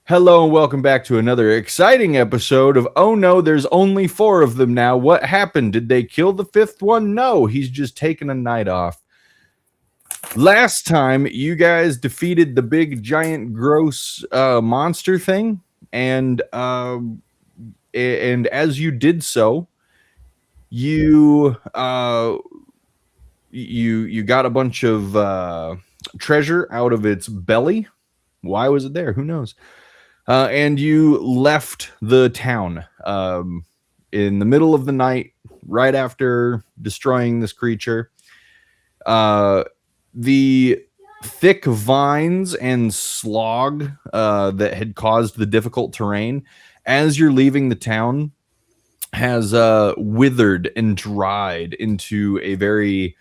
Hello and welcome back to another exciting episode of Oh No, There's Only 4 of them now. What happened? Did they kill the 5th one? No, he's just taking a night off. Last time, you guys defeated the big, giant, gross monster thing, and as you did so, you you got a bunch of treasure out of its belly. Why was it there? Who knows? And you left the town in the middle of the night, right after destroying this creature. The thick vines and slog that had caused the difficult terrain, as you're leaving the town, has withered and dried into a very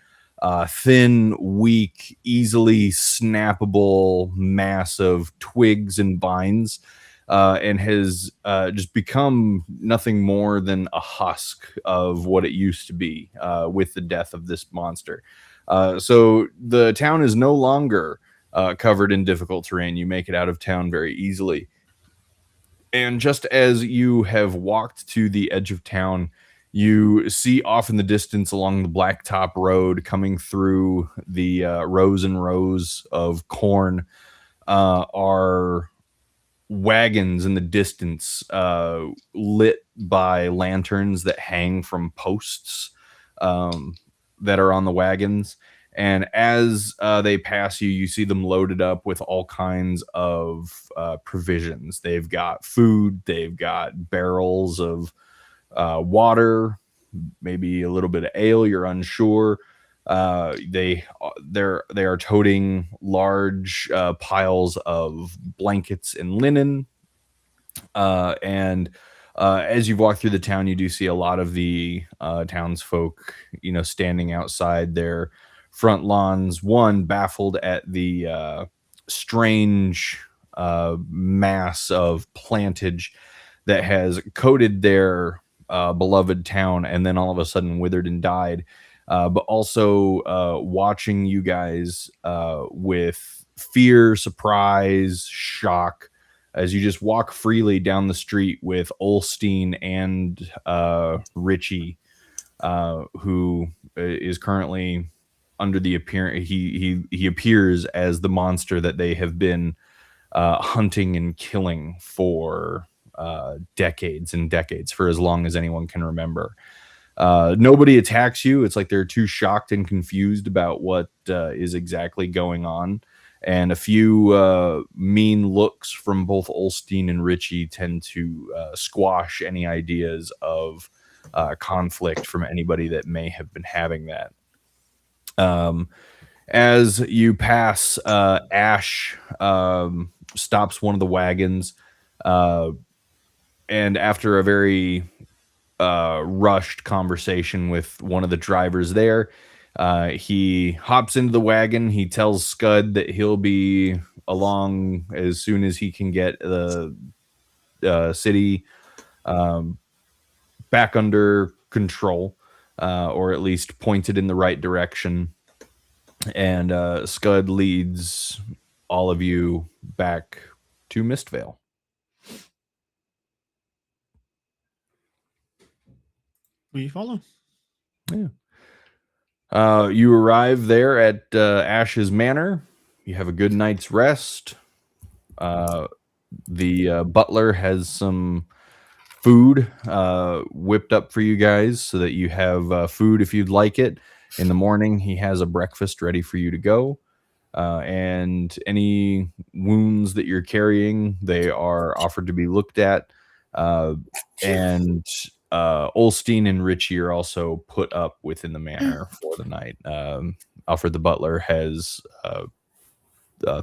thin, weak, easily snappable mass of twigs and vines, and has just become nothing more than a husk of what it used to be with the death of this monster. So the town is no longer covered in difficult terrain. You make it out of town very easily. And just as you have walked to the edge of town, you see off in the distance along the blacktop road, coming through the rows and rows of corn, are wagons in the distance, lit by lanterns that hang from posts that are on the wagons. And as they pass you, you see them loaded up with all kinds of provisions. They've got food, they've got barrels of water, maybe a little bit of ale, you're unsure. They are toting large piles of blankets and linen. And as you've walked through the town, you do see a lot of the townsfolk, standing outside their front lawns, one baffled at the strange mass of plantage that has coated their beloved town and then all of a sudden withered and died, but also watching you guys with fear, surprise, shock, as you just walk freely down the street with Olstein and Richie, who is currently under the appearance. He appears as the monster that they have been hunting and killing for decades and decades, for as long as anyone can remember. Nobody attacks you. It's like they're too shocked and confused about what is exactly going on. And a few mean looks from both Olstein and Richie tend to squash any ideas of conflict from anybody that may have been having that. As you pass, Ash stops one of the wagons, and after a very rushed conversation with one of the drivers there, he hops into the wagon. He tells Scud that he'll be along as soon as he can get the city back under control, or at least pointed in the right direction. And Scud leads all of you back to Mistvale. We follow. Yeah. You arrive there at Ash's Manor. You have a good night's rest. The butler has some food whipped up for you guys so that you have food if you'd like it. In the morning, he has a breakfast ready for you to go. And any wounds that you're carrying, they are offered to be looked at. And Olstein and Richie are also put up within the manor for the night. Alfred the butler has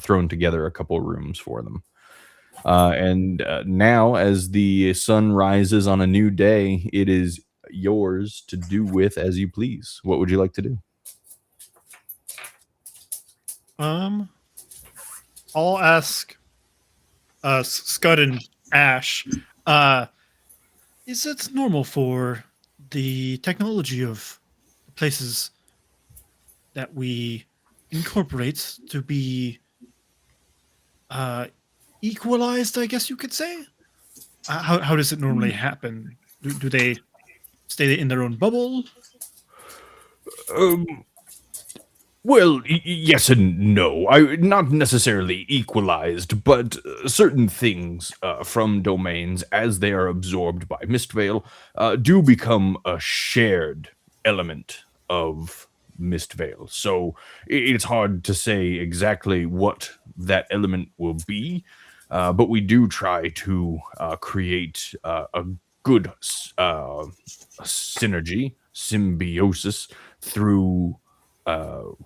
thrown together a couple rooms for them. And now, as the sun rises on a new day, it is yours to do with as you please. What would you like to do? I'll ask Scud and Ash, is it normal for the technology of places that we incorporate to be equalized, I guess you could say. How does it normally happen? Do they stay in their own bubble? Um, Well, yes and no. Not necessarily equalized, but certain things from domains, as they are absorbed by Mistvale, do become a shared element of Mistvale. So it's hard to say exactly what that element will be, but we do try to create a good synergy, symbiosis through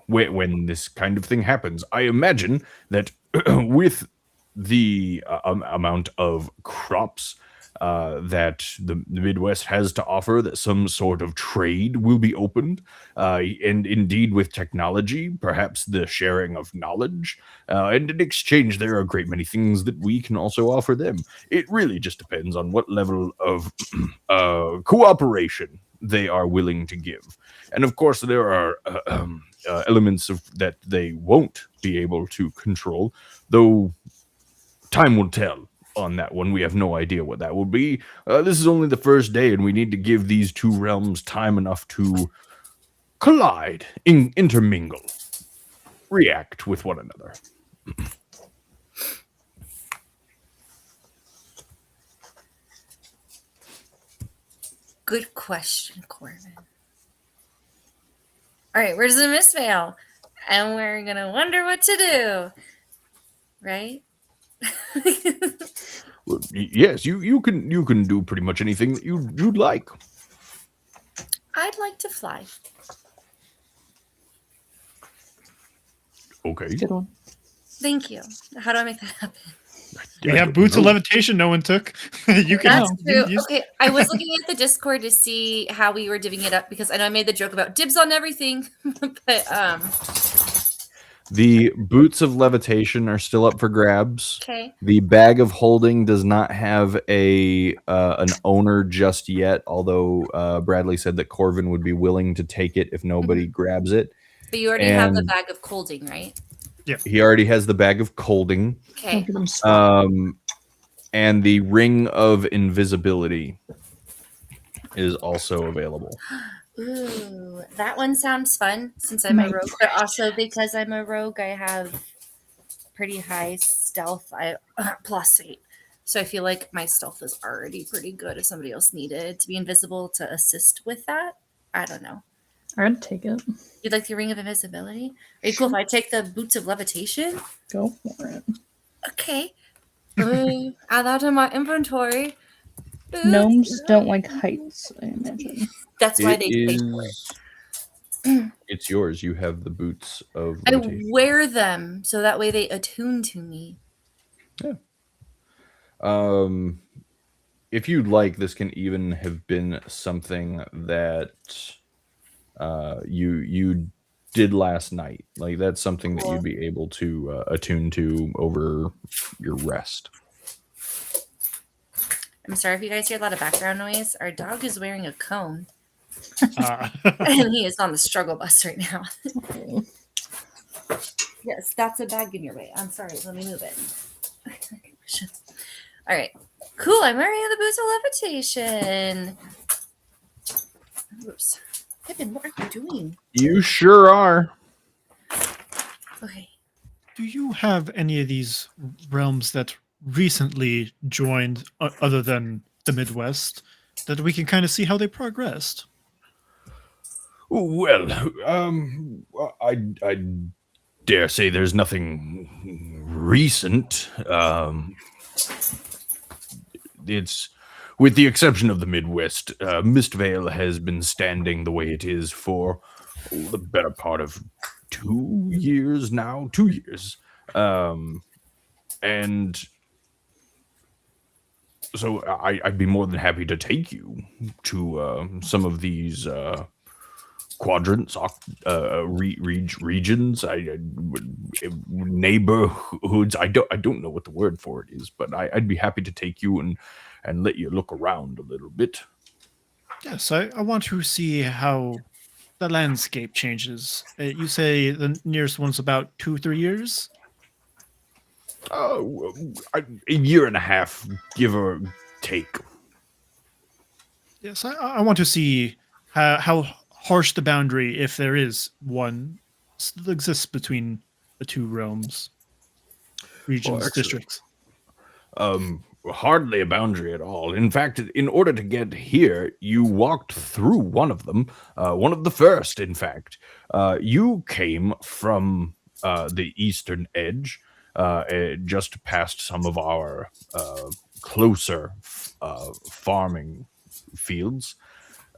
when this kind of thing happens. I imagine that with the amount of crops that the Midwest has to offer, that some sort of trade will be opened, and indeed with technology, perhaps the sharing of knowledge, and in exchange, there are a great many things that we can also offer them. It really just depends on what level of cooperation they are willing to give. And of course, there are elements of that they won't be able to control, though time will tell on that one. We have no idea what that will be. This is only the first day, and we need to give these two realms time enough to collide, intermingle, react with one another. Good question, Corvin. All right, where's the Mistvale? And we're gonna wonder what to do, right? Well, yes, you can do pretty much anything that you'd like. I'd like to fly. Okay. Good one. Thank you. How do I make that happen? We have boots of levitation no one took. You can That's true. use. Okay, I was looking at the Discord to see how we were divvying it up because I know I made the joke about dibs on everything, but The boots of levitation are still up for grabs. okay. The bag of holding does not have a an owner just yet, although Bradley said that Corvin would be willing to take it if nobody grabs it. But you already have the And- bag of colding, right? He already has the bag of colding. Okay. And the ring of invisibility is also available. Ooh, that one sounds fun since I'm a rogue, but also because I'm a rogue, I have pretty high stealth. +8. So I feel like my stealth is already pretty good if somebody else needed to be invisible to assist with that. I don't know. I'd take it. You'd like the ring of invisibility? Are you cool if I take the boots of levitation? Go for it. Okay. Add that to my inventory. Gnomes don't like heights, I imagine. That's why It they pay for it. is. It's yours. You have the boots of I levitation. wear them so that way they attune to me. If you'd like, this can even have been something that you did last night. Like that's something that you'd be able to attune to over your rest. I'm sorry if you guys hear a lot of background noise. Our dog is wearing a cone Uh, and he is on the struggle bus right now. Yes, that's a bag in your way. I'm sorry. Let me move it. All right. Cool. I'm wearing the boots of levitation. Oops. Pippin, what are you doing? You sure are. Okay. do you have any of these realms that recently joined, other than the Midwest, that we can kind of see how they progressed? Well, I dare say there's nothing recent. It's with the exception of the Midwest, Mistvale has been standing the way it is for the better part of 2 years now. 2 years, and so I'd be more than happy to take you to some of these quadrants, regions, neighborhoods. I don't know what the word for it is, but I'd be happy to take you and let you look around a little bit. Yes, I want to see how the landscape changes. You say the nearest one's about 2-3 years? A year and a half, give or take. Yes, I want to see how harsh the boundary, if there is one, still exists between the two realms, regions, excellent. districts. Hardly a boundary at all. In fact, in order to get here, you walked through one of them, one of the first, in fact. You came from the eastern edge, just past some of our closer farming fields.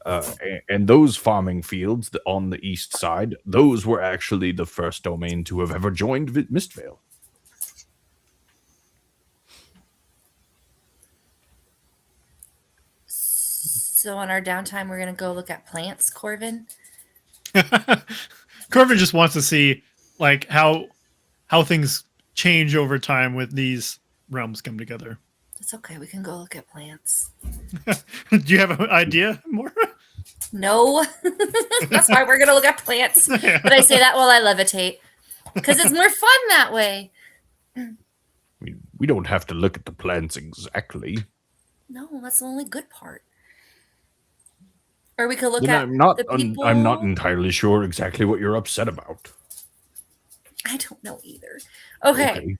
And those farming fields on the east side, those were actually the first domain to have ever joined Mistvale. So on our downtime, we're gonna go look at plants, Corvin. Corvin just wants to see like how things change over time with these realms come together. It's okay. We can go look at plants. Do you have an idea, Mora? No, that's why we're gonna look at plants. But I say that while I levitate because it's more fun that way. I mean, we don't have to look at the plants exactly. No, that's the only good part. Or we could look Then at the people. I'm not entirely sure exactly what you're upset about. I don't know either. Okay.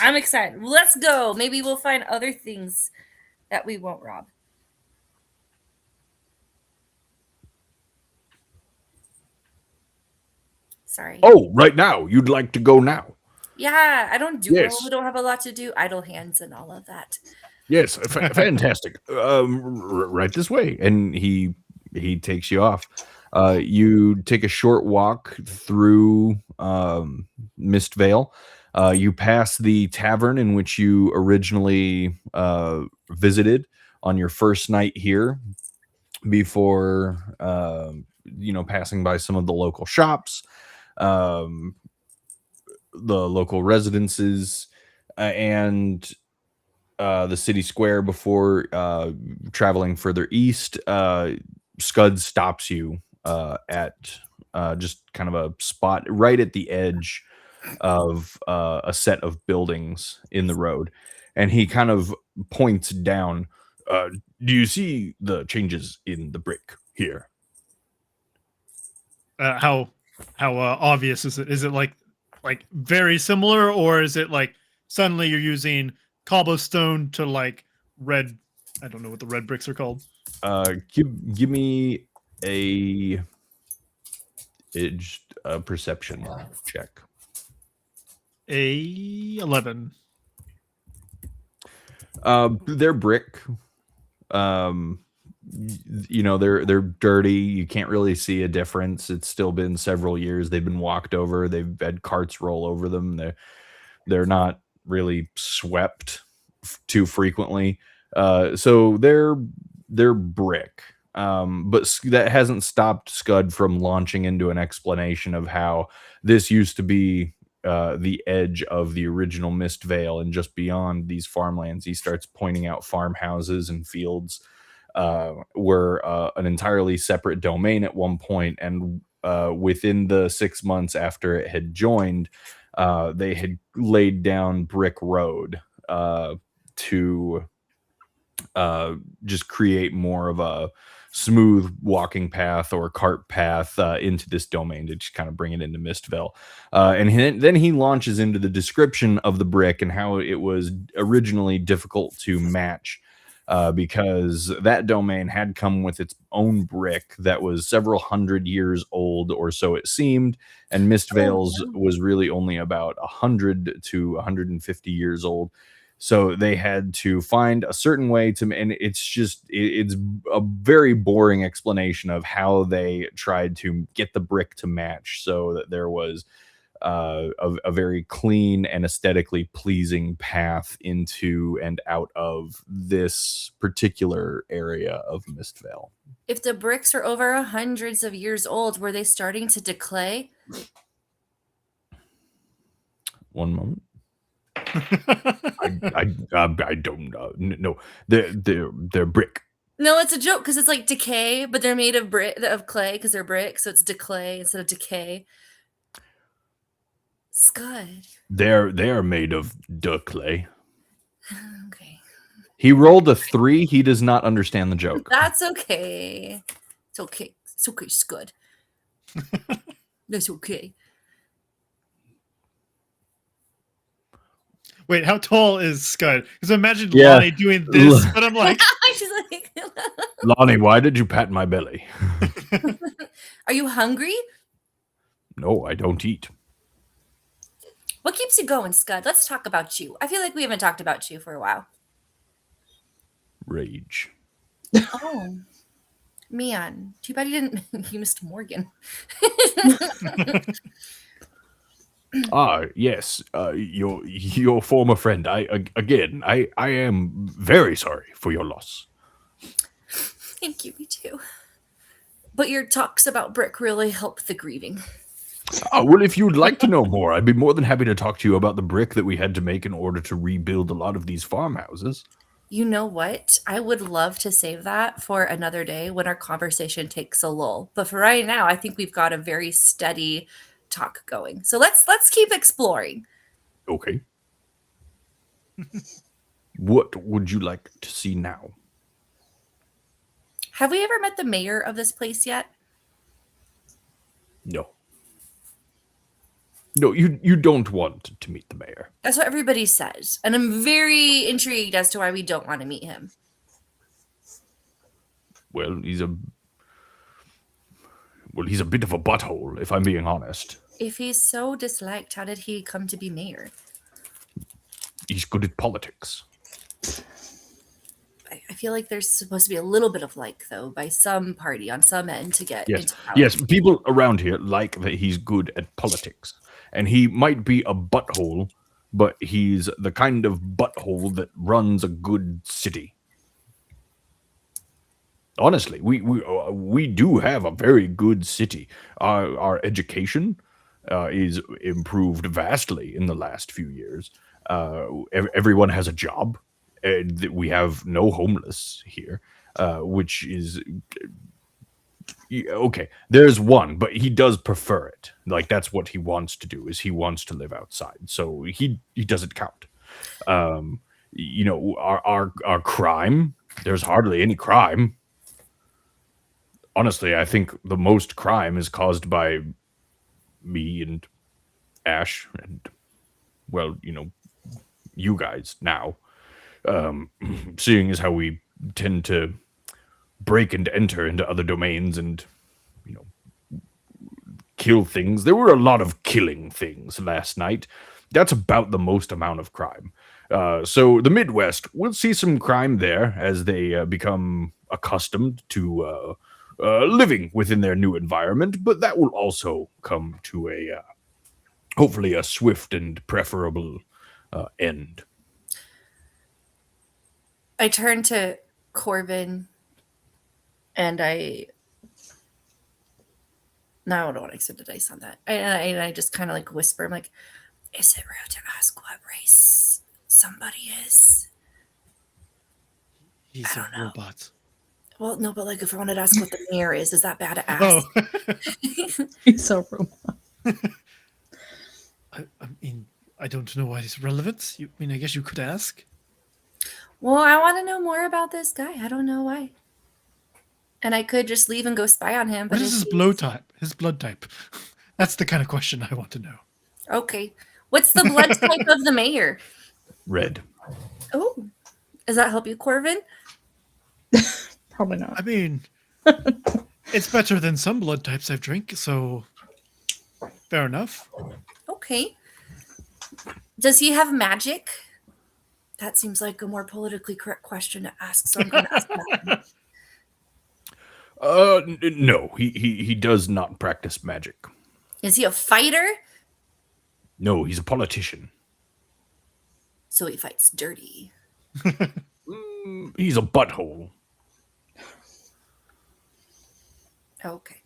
I'm excited. Let's go. Maybe we'll find other things that we won't rob. Sorry. Oh, right now. You'd like to go now. Yeah, I don't do Yes. well. We don't have a lot to do. Idle hands and all of that. Yes, fantastic. Right this way. And he takes you off. You take a short walk through Mistvale. You pass the tavern in which you originally visited on your first night here before passing by some of the local shops, the local residences, and the city square before traveling further east. Scud stops you at just kind of a spot right at the edge of a set of buildings in the road, and he kind of points down. Do you see the changes in the brick here? How obvious is it? Is it like very similar, or is it like suddenly you're using cobblestone to like red? I don't know what the red bricks are called. Give me a perception check. 11. They're brick. They're dirty. You can't really see a difference. It's still been several years. They've been walked over. They've had carts roll over them. They're not really swept too frequently. So they're brick. But that hasn't stopped Scud from launching into an explanation of how this used to be the edge of the original Mistvale, and just beyond these farmlands, he starts pointing out farmhouses and fields were an entirely separate domain at one point, and within the 6 months after it had joined, they had laid down brick road to just create more of a smooth walking path or cart path into this domain to just kind of bring it into Mistvale. And then he launches into the description of the brick and how it was originally difficult to match because that domain had come with its own brick that was several hundred years old, or so it seemed, and Mistvale's was really only about 100 to 150 years old. So they had to find a certain way to, and it's a very boring explanation of how they tried to get the brick to match so that there was a very clean and aesthetically pleasing path into and out of this particular area of Mistvale. If the bricks are over hundreds of years old, were they starting to decay? One moment. I don't know. No, they're brick. No, it's a joke because it's like decay, but they're made of clay because they're brick, so it's decay instead of decay. Scud. They're made of duck clay. Okay. He rolled a 3. He does not understand the joke. That's okay. It's okay. It's okay, Scud. That's okay. Wait, how tall is Scud? Because imagine Yeah. Lonnie doing this, but I'm like, She's like, Lonnie, why did you pat my belly? are you hungry? No, I don't eat. What keeps you going, Scud? Let's talk about you. I feel like we haven't talked about you for a while. Rage. Oh, man. Too bad you didn't. You missed Morgan. Yes. Your former friend. I am very sorry for your loss. Thank you, me too. But your talks about Brick really help the grieving. Oh, well, if you'd like to know more, I'd be more than happy to talk to you about the brick that we had to make in order to rebuild a lot of these farmhouses. You know what? I would love to save that for another day when our conversation takes a lull. But for right now, I think we've got a very steady talk going. So let's keep exploring. Okay. What would you like to see now? Have we ever met the mayor of this place yet? No. No, you don't want to meet the mayor. That's what everybody says. And I'm very intrigued as to why we don't want to meet him. Well, he's a bit of a butthole, if I'm being honest. If he's so disliked, how did he come to be mayor? He's good at politics. I feel like there's supposed to be a little bit of like, though, by some party on some end to get Yes, into power. yes. People around here like that he's good at politics, and he might be a butthole, but he's the kind of butthole that runs a good city. Honestly, we do have a very good city. Our education is improved vastly in the last few years. Everyone has a job. We have no homeless here, which is okay. There's one, but he does prefer it. Like that's what he wants to do. Is he wants to live outside, so he doesn't count. You know, our crime. There's hardly any crime. Honestly, I think the most crime is caused by me and Ash and, well, you know, you guys now. Seeing as how we tend to break and enter into other domains and, you know, kill things. There were a lot of killing things last night. That's about the most amount of crime. So the Midwest, we'll see some crime there as they become accustomed to living within their new environment, but that will also come to a hopefully a swift and preferable end. I turn to Corvin and I don't want to accept the dice on that. And I just kind of like whisper, I'm like, is it rude to ask what race somebody is? he's I a don't know. robot. Well, no, but like if I wanted to ask what the mayor is that bad to ask? Oh, He's so robot. I mean, I don't know why it's relevant. I mean, I guess you could ask. Well, I want to know more about this guy. I don't know why. And I could just leave and go spy on him. What But is his blood type? His blood type. That's the kind of question I want to know. Okay. What's the blood type of the mayor? Red. Oh, does that help you, Corvin? Probably not. I mean, it's better than some blood types I've drank, so fair enough. Okay. Does he have magic? That seems like a more politically correct question to ask. So I'm going to ask that. No, he does not practice magic. Is he a fighter? No, he's a politician. So he fights dirty. He's a butthole. Okay.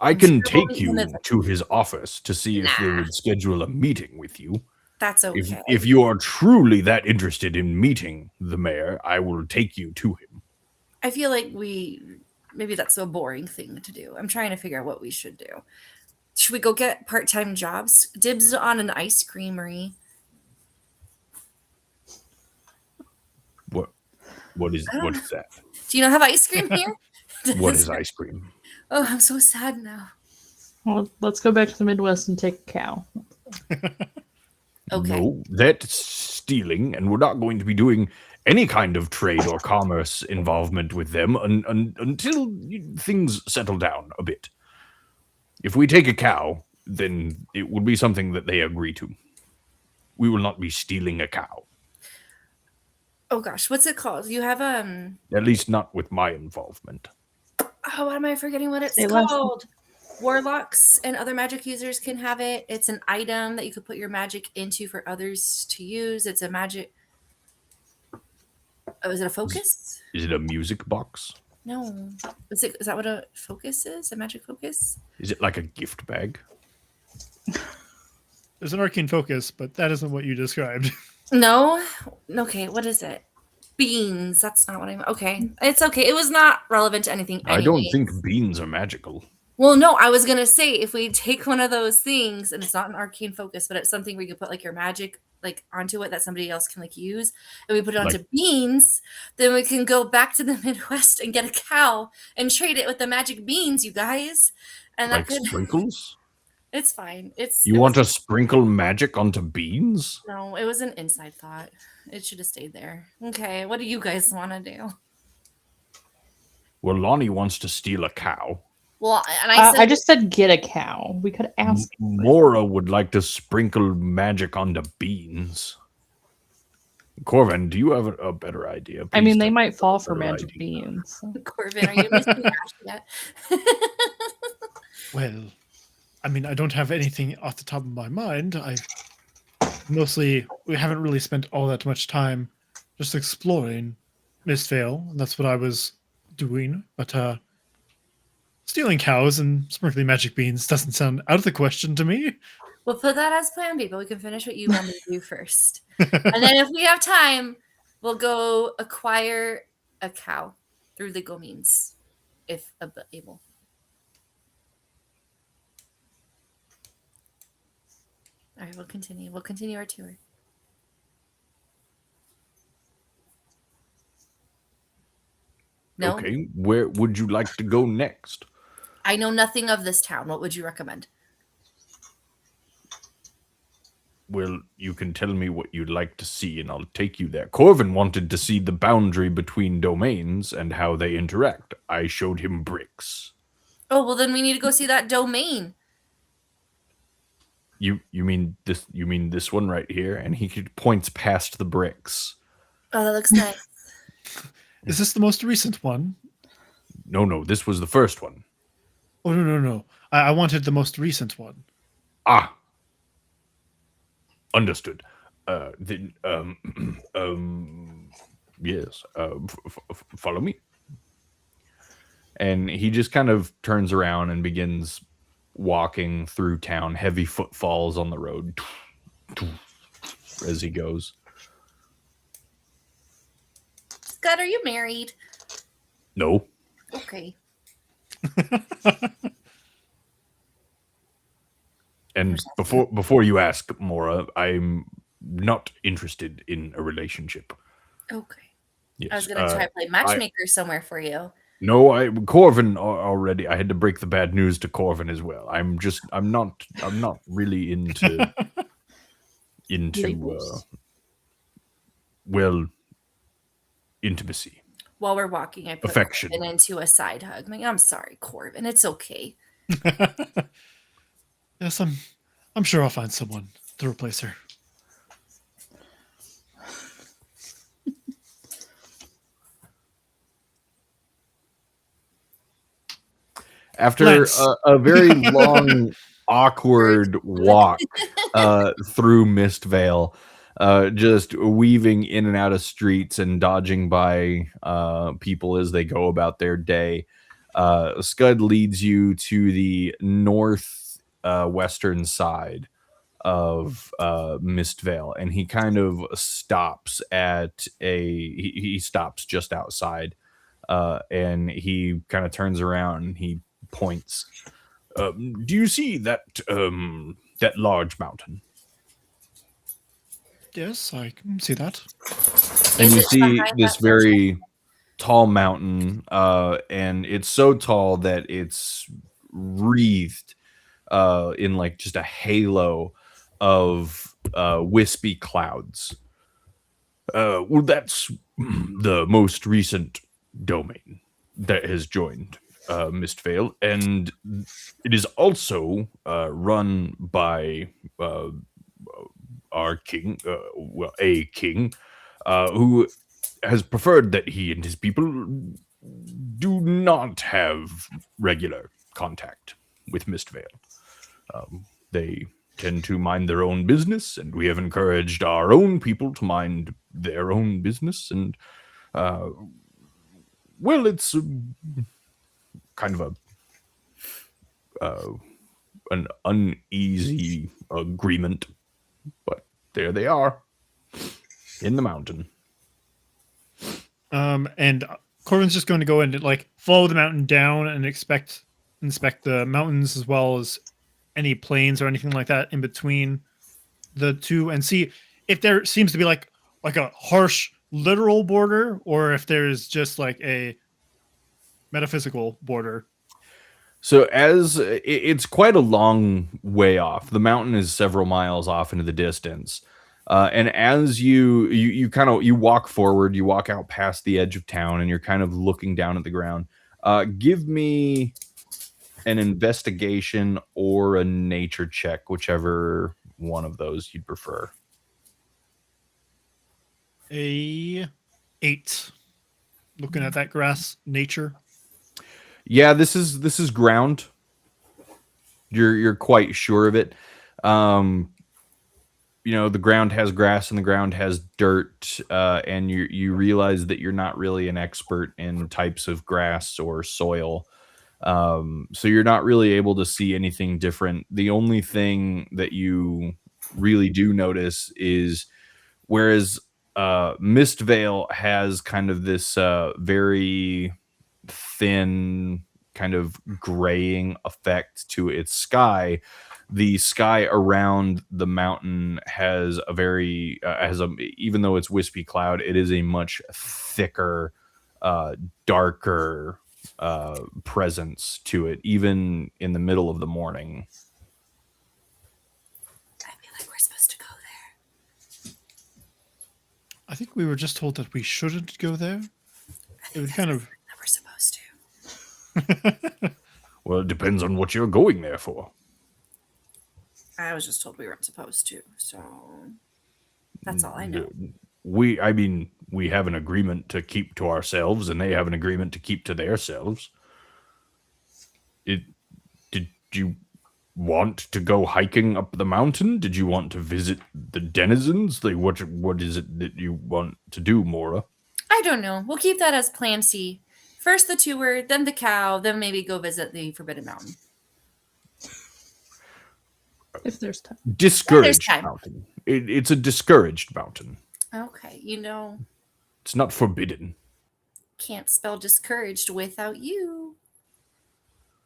I can sure we'll take meet you him if- to his office to see if they Nah. would schedule a meeting with you. That's okay. If you are truly that interested in meeting the mayor, I will take you to him. I feel like maybe that's a boring thing to do. I'm trying to figure out what we should do. Should we go get part-time jobs? Dibs on an ice creamery. What is that? Do you not have ice cream here? What is ice cream? Oh, I'm so sad now. Well, let's go back to the Midwest and take a cow. Okay. No, that's stealing, and we're not going to be doing any kind of trade or commerce involvement with them until things settle down a bit. If we take a cow, then it would be something that they agree to. We will not be stealing a cow. Oh gosh, what's it called? You have At least not with my involvement. oh, why am I forgetting what it's Say less. called? Warlocks and other magic users can have it. It's an item that you could put your magic into for others to use. It's a magic. Oh, is it a focus? Is it a music box? No. Is that what a focus is? A magic focus? Is it like a gift bag? There's an arcane focus, but that isn't what you described. No. Okay, what is it? Beans. That's not what I'm. Okay, it's okay. It was not relevant to anything. I don't anyways. think beans are magical. Well, no, I was gonna say if we take one of those things, and it's not an arcane focus, but it's something where you can put like your magic like onto it that somebody else can like use, and we put it onto beans, then we can go back to the Midwest and get a cow and trade it with the magic beans, you guys. And Like that could. sprinkles? It's fine. You want to sprinkle magic onto beans? No, it was an inside thought. It should have stayed there. Okay, what do you guys want to do? Well, Lonnie wants to steal a cow. Well, and I said I just said get a cow. We could ask. Mora would like to sprinkle magic onto beans. Corvin, do you have a better idea? I mean, Please they tell might me fall a for better magic idea. beans. So. Corvin, are you missing Ash yet? Well, I mean, I don't have anything off the top of my mind. We haven't really spent all that much time just exploring Mistvale, and that's what I was doing. But stealing cows and sprinkling magic beans doesn't sound out of the question to me. We'll put that as plan B, but we can finish what you want me to do first. And then if we have time, we'll go acquire a cow through legal means, if able. All right, we'll continue. We'll continue our tour. No, Okay, where would you like to go next? I know nothing of this town. What would you recommend? Well, you can tell me what you'd like to see, and I'll take you there. Corvin wanted to see the boundary between domains and how they interact. I showed him bricks. Oh, well, then we need to go see that domain. You mean this? You mean this one right here? And he points past the bricks. Oh, that looks nice. Is this the most recent one? No, this was the first one. Oh, no. I wanted the most recent one. Ah, understood. Then, yes. Follow me. And he just kind of turns around and begins walking through town, heavy footfalls on the road as he goes. Scott, are you married? No. Okay. And before you ask, Mora, I'm not interested in a relationship. Okay. Yes. I was gonna try to play matchmaker somewhere for you. No, Corvin already. I had to break the bad news to Corvin as well. I'm not really into intimacy. While we're walking, I put Affection. Corvin into a side hug. I'm sorry, Corvin. It's okay. Yes, I'm sure I'll find someone to replace her. After a very long, awkward walk through Mistvale, just weaving in and out of streets and dodging by people as they go about their day, Scud leads you to the western side of Mistvale, and he kind of stops at he stops just outside, and he kind of turns around and he points Do you see that that large mountain? Yes, I can see that. And Is you it see behind this that first very tall mountain, and it's so tall that it's wreathed in like just a halo of wispy clouds. Well, that's the most recent domain that has joined Mistvale, and it is also run by our king, well, a king, who has preferred that he and his people do not have regular contact with Mistvale. They tend to mind their own business, and we have encouraged our own people to mind their own business. And well, it's kind of an uneasy agreement, but there they are in the mountain. And Corvin's just going to go and like follow the mountain down and inspect the mountains as well as any plains or anything like that in between the two, and see if there seems to be like a harsh literal border or if there's just like a metaphysical border. So as it's quite a long way off, the mountain is several miles off into the distance. And as you kind of you walk forward, you walk out past the edge of town, and you're kind of looking down at the ground. Give me an investigation or a nature check, whichever one of those you'd prefer. A 8. Looking at that grass, nature. Yeah, this is ground. You're quite sure of it. You know, the ground has grass and the ground has dirt, and you realize that you're not really an expert in types of grass or soil. So you're not really able to see anything different. The only thing that you really do notice is whereas Mistvale has kind of this very thin kind of graying effect to its sky, the sky around the mountain has a very even though it's wispy cloud, it is a much thicker, darker presence to it, even in the middle of the morning. I feel like we're supposed to go there. I think we were just told that we shouldn't go there. It would kind of. That we're supposed to. Well, it depends on what you're going there for. I was just told we weren't supposed to, so that's all I know. We have an agreement to keep to ourselves, and they have an agreement to keep to themselves. Did you want to go hiking up the mountain? Did you want to visit the denizens? Like, what is it that you want to do, Mora? I don't know. We'll keep that as plan C. First the tour, then the cow, then maybe go visit the Forbidden Mountain. If there's time. Discouraged time. mountain. It's a discouraged mountain. Okay, It's not forbidden. can't spell discouraged without you.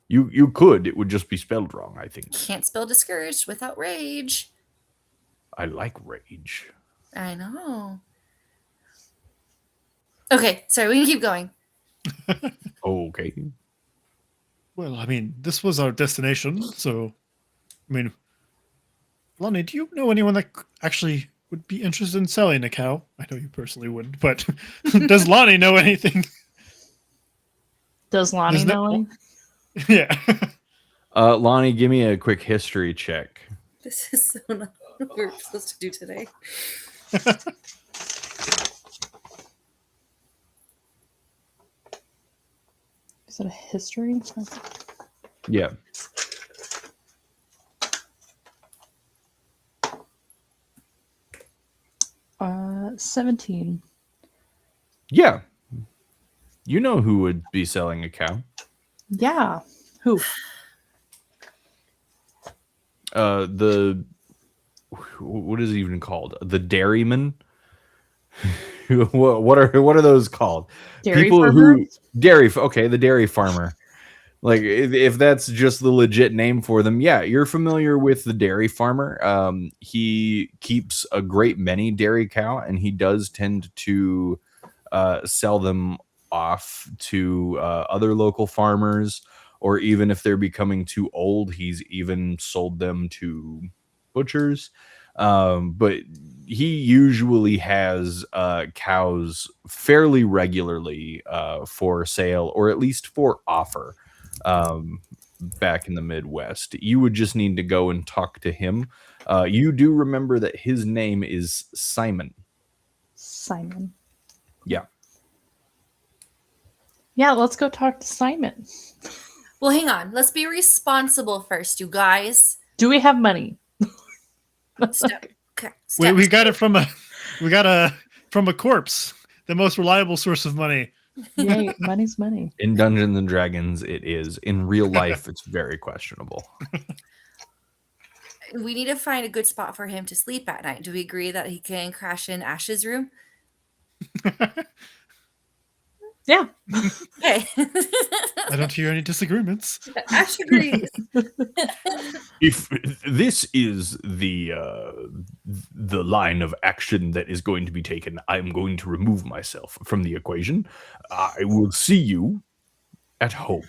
You could. It would just be spelled wrong, I think. Can't spell discouraged without rage. I like rage. I know. Okay, sorry, we can keep going. Okay. Well, I mean, this was our destination, so I mean, Lonnie, do you know anyone that actually would be interested in selling a cow? I know you personally wouldn't, but does Lonnie know anything? Does Lonnie know him? Yeah. Lonnie, give me a quick history check. This is so not what we're supposed to do today. Is it a history? Yeah. Uh, 17. Yeah. You know who would be selling a cow. Yeah. Who? What is it even called? The dairyman? what are those called? Dairy People farmer? the dairy farmer. Like if that's just the legit name for them, yeah, you're familiar with the dairy farmer. He keeps a great many dairy cow, and he does tend to sell them off to other local farmers, or even if they're becoming too old, he's even sold them to butchers. But he usually has cows fairly regularly for sale, or at least for offer. Back in the Midwest, you would just need to go and talk to him. You do remember that his name is Simon. Simon. Yeah. Yeah, let's go talk to Simon. Well, hang on. Let's be responsible first, you guys. Do we have money? Step, okay, We got it from a corpse, the most reliable source of money. Yay, money's money. In Dungeons and Dragons, it is. In real life, it's very questionable. We need to find a good spot for him to sleep at night. Do we agree that he can crash in Ash's room? Yeah. Okay. I don't hear any disagreements. Ash agrees. If this is the line of action that is going to be taken, I'm going to remove myself from the equation. I will see you at home.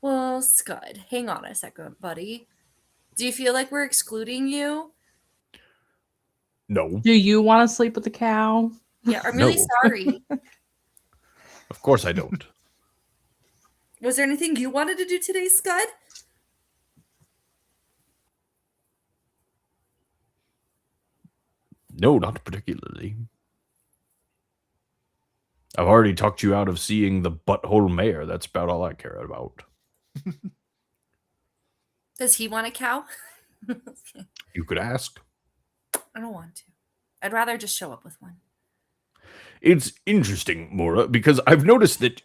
Well, Scud, hang on a second, buddy. Do you feel like we're excluding you? No, Do you want to sleep with the cow? Yeah, I'm really No. sorry. of course I don't. Was there anything you wanted to do today, Scud? No, not particularly. I've already talked you out of seeing the butthole mayor. That's about all I care about. Does he want a cow? You could ask. I don't want to. I'd rather just show up with one. It's interesting, Mora, because I've noticed that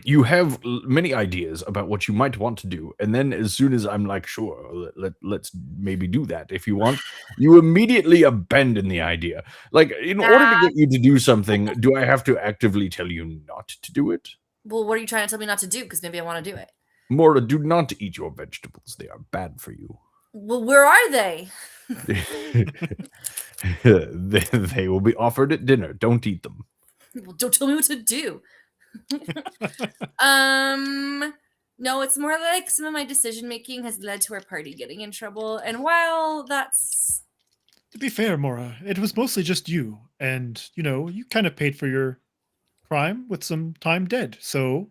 you have many ideas about what you might want to do, and then as soon as I'm like, sure, let's maybe do that if you want, you immediately abandon the idea. Like, in order to get you to do something, do I have to actively tell you not to do it? Well, what are you trying to tell me not to do? Because maybe I want to do it. Mora, do not eat your vegetables. They are bad for you. Well, where are they? They will be offered at dinner. Don't eat them. Well, don't tell me what to do. No, it's more like some of my decision making has led to our party getting in trouble. And while that's To be fair, Mora, it was mostly just you, and you kind of paid for your crime with some time dead. So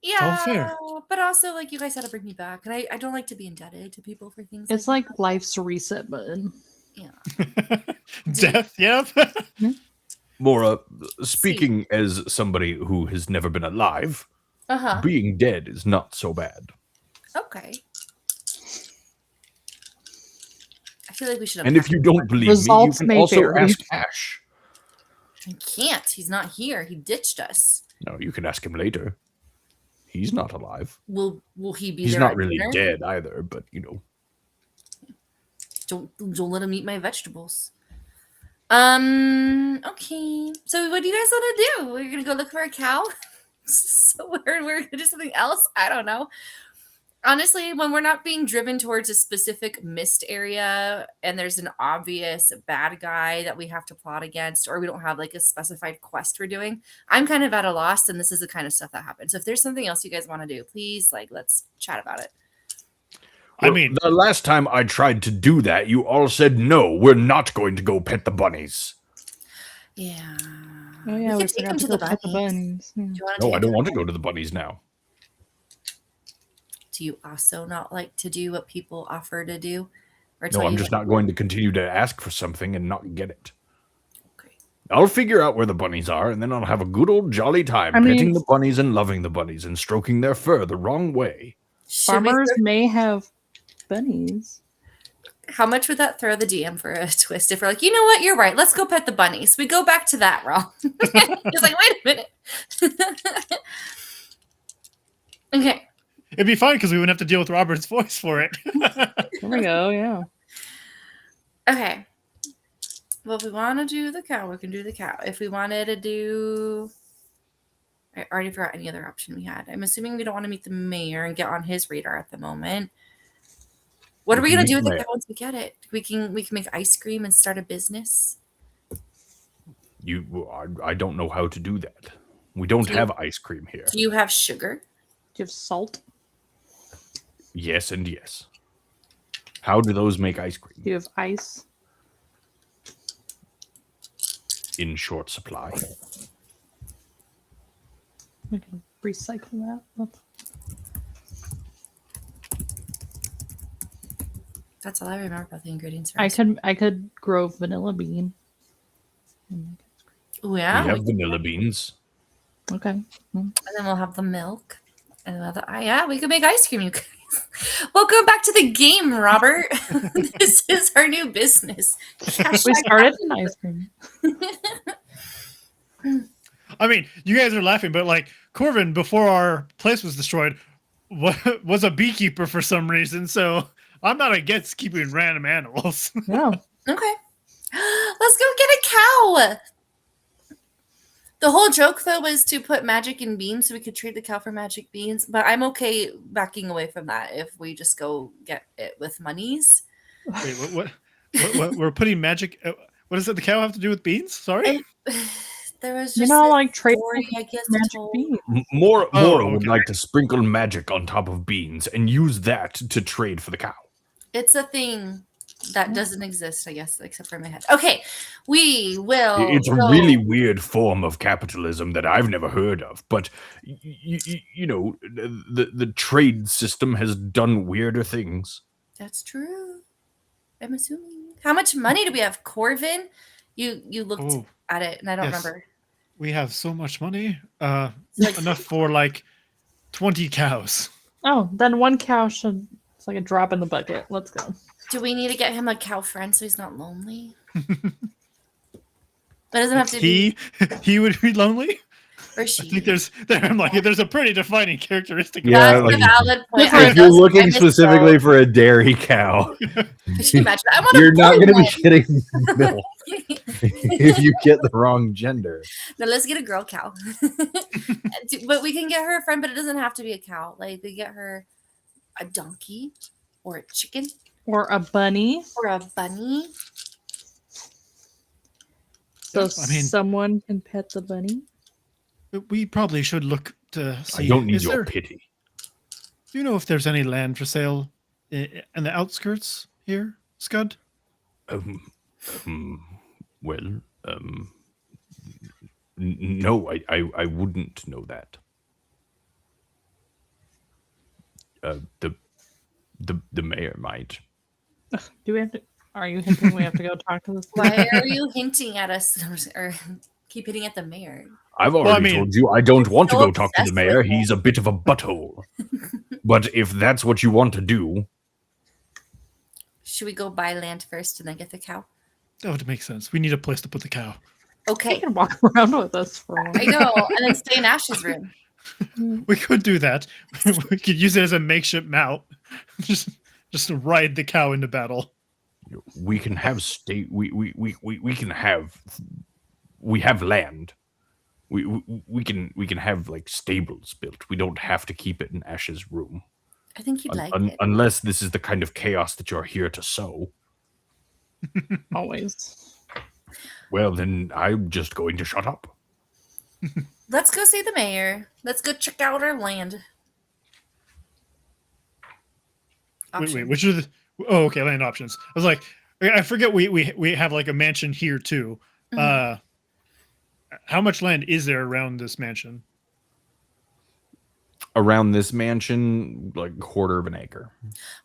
yeah, fair. but also like you guys had to bring me back, and I don't like to be indebted to people for things. It's like life's reset button. Death, yeah. Mora, speaking as somebody who has never been alive, being dead is not so bad. Okay. I feel like we should. And if you don't believe Results me, you may can also vary. ask Ash. I can't. He's not here. He ditched us. No, you can ask him later. He's not alive. Will he be He's there? not at really dinner? dead either, but Don't let him eat my vegetables. Okay. So what do you guys want to do? We're gonna go look for a cow. So we're gonna do something else. I don't know. Honestly, when we're not being driven towards a specific mist area and there's an obvious bad guy that we have to plot against, or we don't have like a specified quest we're doing, I'm kind of at a loss, and this is the kind of stuff that happens. So if there's something else you guys want to do, please, let's chat about it. I mean, the last time I tried to do that, you all said, no, we're not going to go pet the bunnies. Yeah. Oh yeah, we could take forgot him to to go the pet the bunnies. bunnies. Yeah. Do you want No, I take don't him? want to go to the bunnies now. Do you also not like to do what people offer to do? Or No, tell I'm you just what not to going do? to continue to ask for something and not get it. Okay. I'll figure out where the bunnies are, and then I'll have a good old jolly time I mean- petting the bunnies and loving the bunnies and stroking their fur the wrong way. Should we Farmers throw- may have bunnies. How much would that throw the DM for a twist if we're like, you know what, you're right, let's go pet the bunnies. We go back to that wrong. He's like, wait a minute. Okay. it'd be fine because we wouldn't have to deal with Robert's voice for it. There we go. Yeah. Okay. Well, if we want to do the cow, we can do the cow. If we wanted to do I already forgot any other option we had. I'm assuming we don't want to meet the mayor and get on his radar at the moment. What are we gonna do with the cow once we get it? We can make ice cream and start a business. I don't know how to do that. We don't have ice cream here. Do you have sugar? Do you have salt? Yes and yes. How do those make ice cream? Do you have ice? In short supply. We can recycle that. That's all I remember about the ingredients. I could grow vanilla bean. Ooh, yeah. We have vanilla beans. Okay. And then we'll have the milk. And yeah, we could make ice cream, you guys. Welcome back to the game, Robert. This is our new business. We started an ice cream. I mean, you guys are laughing, but like Corvin, before our place was destroyed, was a beekeeper for some reason. So I'm not against keeping random animals. Yeah. Okay. Let's go get a cow. The whole joke, though, was to put magic in beans so we could trade the cow for magic beans. But I'm okay backing away from that if we just go get it with monies. Wait, what? We're putting magic. What does it? The cow have to do with beans? Sorry. There was just you know, like trade story, I guess. magic beans. Mora would okay. like to sprinkle magic on top of beans and use that to trade for the cow. It's a thing that doesn't exist, I guess, except for in my head. Okay, we will. It's a really weird form of capitalism that I've never heard of. But, you know, the trade system has done weirder things. That's true. I'm assuming. How much money do we have, Corvin? You looked at it, and I don't remember. We have so much money. Enough for like 20 cows. Oh, then one cow should. It's like a drop in the bucket. Let's go. Do we need to get him a cow friend so he's not lonely? That doesn't have to be. He would be lonely. Or she. I think there's a pretty defining characteristic. Yeah, that's a valid point. If you're looking specifically for a dairy cow, Could you imagine? you're not going to be getting milk if you get the wrong gender. Now let's get a girl cow. But we can get her a friend, but it doesn't have to be a cow. Like we get her a donkey or a chicken. Or a bunny. Or a bunny. So someone can pet the bunny. We probably should look to see. I don't need your pity. Do you know if there's any land for sale in the outskirts here, Scud? No, I wouldn't know that. The mayor might. Do we have to? Are you hinting we have to go talk to this? Why are you hinting at us or keep hitting at the mayor? I've already told you I don't want to go talk to the mayor. He's a bit of a butthole. But if that's what you want to do, should we go buy land first and then get the cow? That would make sense. We need a place to put the cow. Okay. You can walk around with us for a while. I know, and then stay in Ash's room. We could do that. We could use it as a makeshift mount. Just to ride the cow into battle. We can have we have land. We can have like stables built. We don't have to keep it in Ash's room. I think he'd like it. Unless this is the kind of chaos that you're here to sow. Always. Well, then I'm just going to shut up. Let's go see the mayor. Let's go check out our land. Wait, which are the... Oh, okay, land options. I was like, I forget we have like a mansion here too. Mm-hmm. How much land is there around this mansion? Around this mansion, like a quarter of an acre.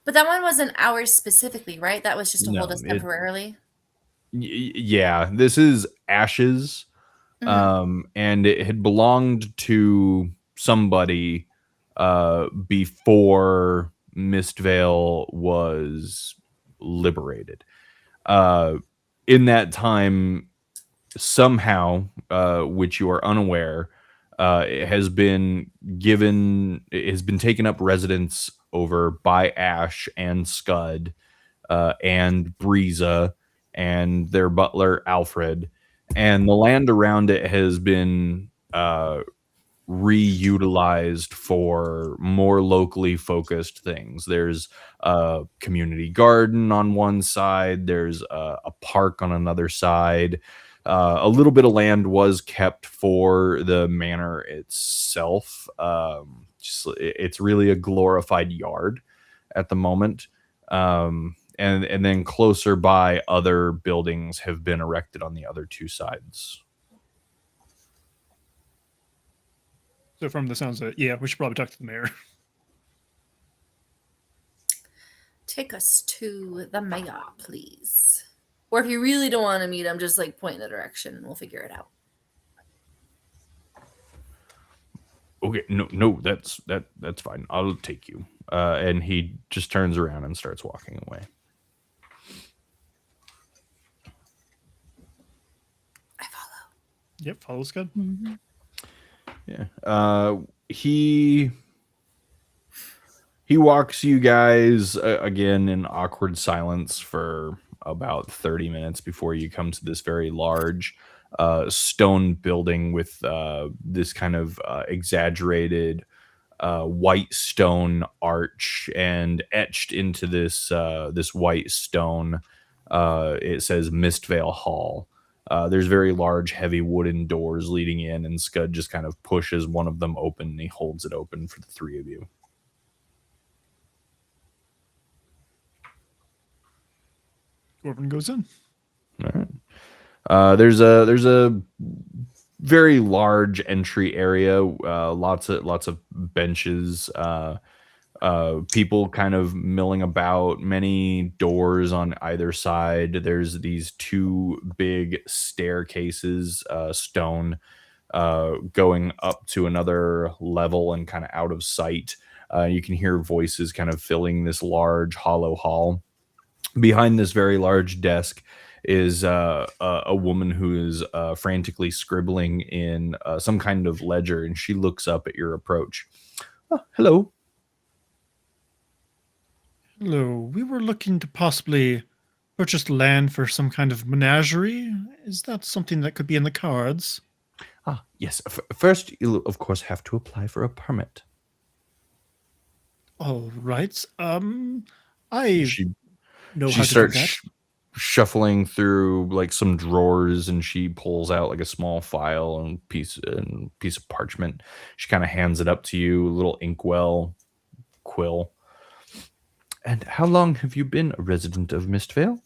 But that one wasn't ours specifically, right? That was just to hold us temporarily. Yeah, this is Ash's. Mm-hmm. And it had belonged to somebody before Mistvale was liberated. In that time, somehow, which you are unaware, it has been taken up residence over by Ash and Scud and Breeza and their butler Alfred, and the land around it has been reutilized for more locally focused things. There's a community garden on one side. There's a park on another side. A little bit of land was kept for the manor itself. It's really a glorified yard at the moment. And then closer by, other buildings have been erected on the other two sides. So from the sounds of it, yeah, we should probably talk to the mayor. Take us to the mayor, please. Or if you really don't want to meet him, just like point in a direction and we'll figure it out. Okay, no, that's fine. I'll take you. And he just turns around and starts walking away. I follow. Yep, follows good. Mm-hmm. Yeah. He walks you guys again in awkward silence for about 30 minutes before you come to this very large stone building with this kind of exaggerated white stone arch, and etched into this white stone it says Mistvale Hall. There's very large, heavy wooden doors leading in, and Scud just kind of pushes one of them open, and he holds it open for the three of you. Corvin goes in. All right. There's a very large entry area. Lots of benches. People kind of milling about. Many doors on either side. There's these two big staircases, stone, going up to another level and kind of out of sight. You can hear voices kind of filling this large hollow hall. Behind this very large desk is a woman who is frantically scribbling in some kind of ledger, and she looks up at your approach. Oh, hello. Hello, we were looking to possibly purchase land for some kind of menagerie. Is that something that could be in the cards? Ah, yes. First, you'll of course have to apply for a permit. All right. I She know she how to do starts that. shuffling through like some drawers, and she pulls out like a small file and piece of parchment. She kind of hands it up to you, a little inkwell, quill. And how long have you been a resident of Mistvale?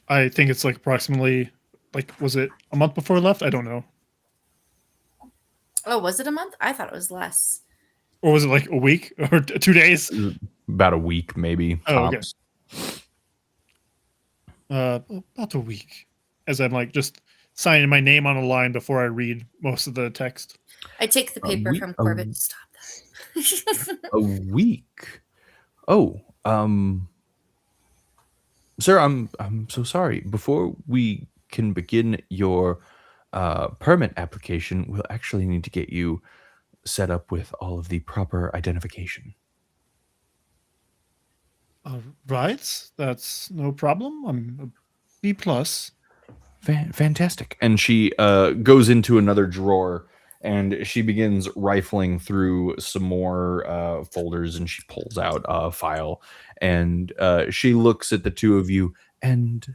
I think it's like approximately, like, was it a month before I left? I don't know. Oh, was it a month? I thought it was less. Or was it like a week or 2 days? About a week, maybe. Oh, okay. Tops. About a week. As I'm like just signing my name on a line before I read most of the text. I take the paper from Corvin. Stop that. A week. Oh, sir, I'm so sorry. Before we can begin your permit application, we'll actually need to get you set up with all of the proper identification. Right, that's no problem. I'm a B plus. Fantastic. And she goes into another drawer, and she begins rifling through some more folders, and she pulls out a file, and she looks at the two of you. And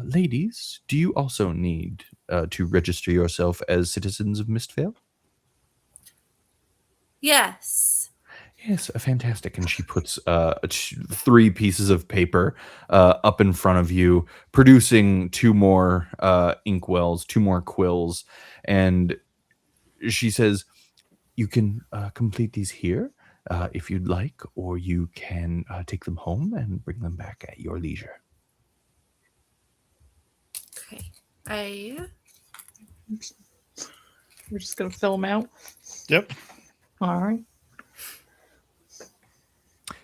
ladies, do you also need to register yourself as citizens of Mistvale? Yes. Yes, fantastic. And she puts three pieces of paper up in front of you, producing two more inkwells, two more quills. And she says, you can complete these here if you'd like, or you can take them home and bring them back at your leisure. Okay. We're just gonna fill them out. Yep. All right.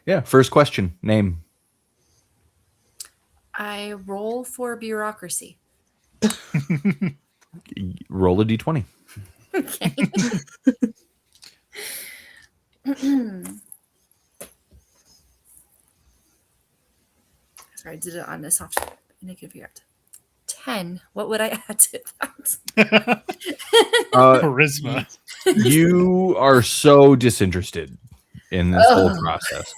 Yeah, first question, name. I roll for bureaucracy. Roll a d20. Okay. Sorry, I did it on a soft and I can figure out. 10. What would I add to that? Charisma. You are so disinterested in this whole Ugh. process.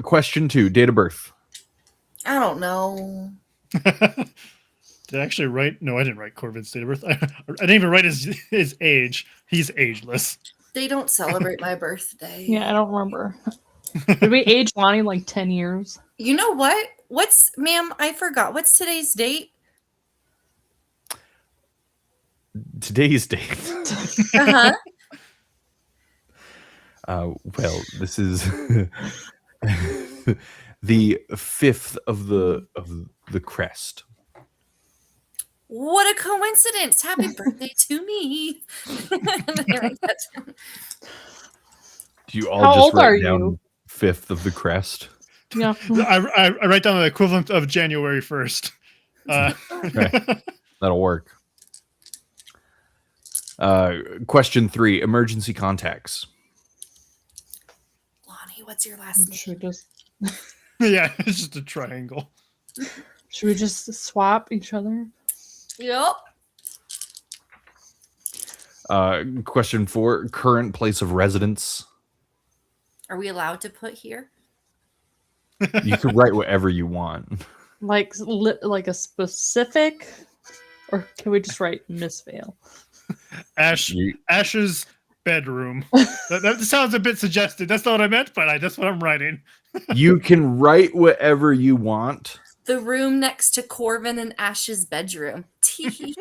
Question 2, date of birth. I don't know. Did I actually write? No, I didn't write Corvin's date of birth. I didn't even write his age. He's ageless. They don't celebrate my birthday. Yeah, I don't remember. Did we age Lonnie like 10 years? You know what? Ma'am, I forgot. What's today's date? Today's date. Uh-huh. Well, this is the 5th of the crest. What a coincidence. Happy birthday to me. Do you all How just old are write down you? 5th of the crest? Yeah. I write down the equivalent of January 1st. Okay. That'll work. Question 3, emergency contacts. Lonnie, what's your last name? Should we just Yeah, it's just a triangle. swap each other? Yep. Question 4, current place of residence. Are we allowed to put here? You can write whatever you want. Like a specific, or can we just write Mistvale? Ash's bedroom. That sounds a bit suggestive. That's not what I meant, but that's what I'm writing. You can write whatever you want. The room next to Corvin and Ash's bedroom. Tee.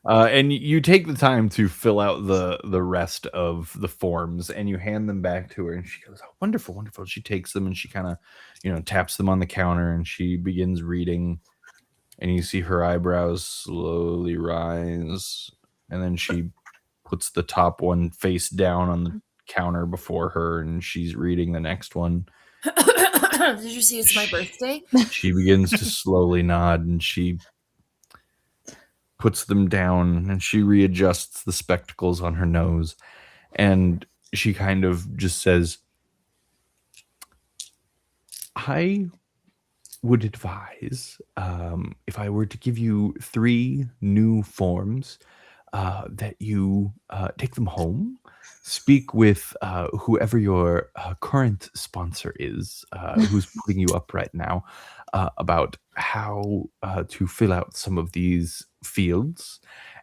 And you take the time to fill out the rest of the forms, and you hand them back to her, and she goes, "Oh, wonderful, wonderful." She takes them and she kind of, taps them on the counter, and she begins reading. And you see her eyebrows slowly rise, and then she puts the top one face down on the counter before her, and she's reading the next one. Did you see it's my birthday? She begins to slowly nod, and she puts them down, and she readjusts the spectacles on her nose, and she kind of just says, "I would advise, if I were to give you 3 new forms, that you take them home, speak with whoever your current sponsor is, who's putting you up right now, about how to fill out some of these fields,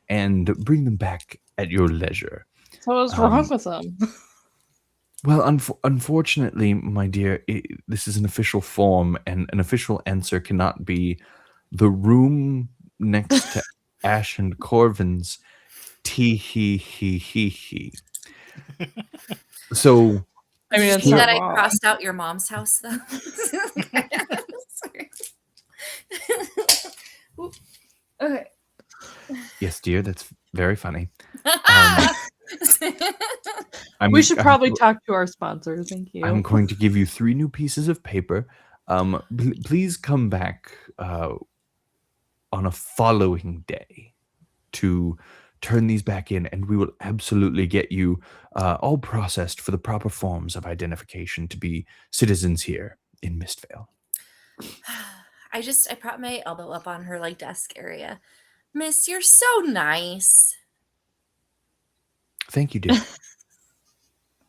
and bring them back at your leisure." So what's wrong with them? Well, unfortunately, my dear, this is an official form, and an official answer cannot be the room next to Ash and Corvin's tee-hee-hee-hee-hee. So, I mean, Did you it's see not that I wrong. crossed out your mom's house though? Sorry. Oop. Okay. yes, dear, that's very funny. We should probably talk to our sponsor. Thank you. I'm going to give you 3 new pieces of paper. Please come back on a following day to turn these back in, and we will absolutely get you all processed for the proper forms of identification to be citizens here in Mistvale. I propped my elbow up on her desk area. Miss, you're so nice Thank you, dear.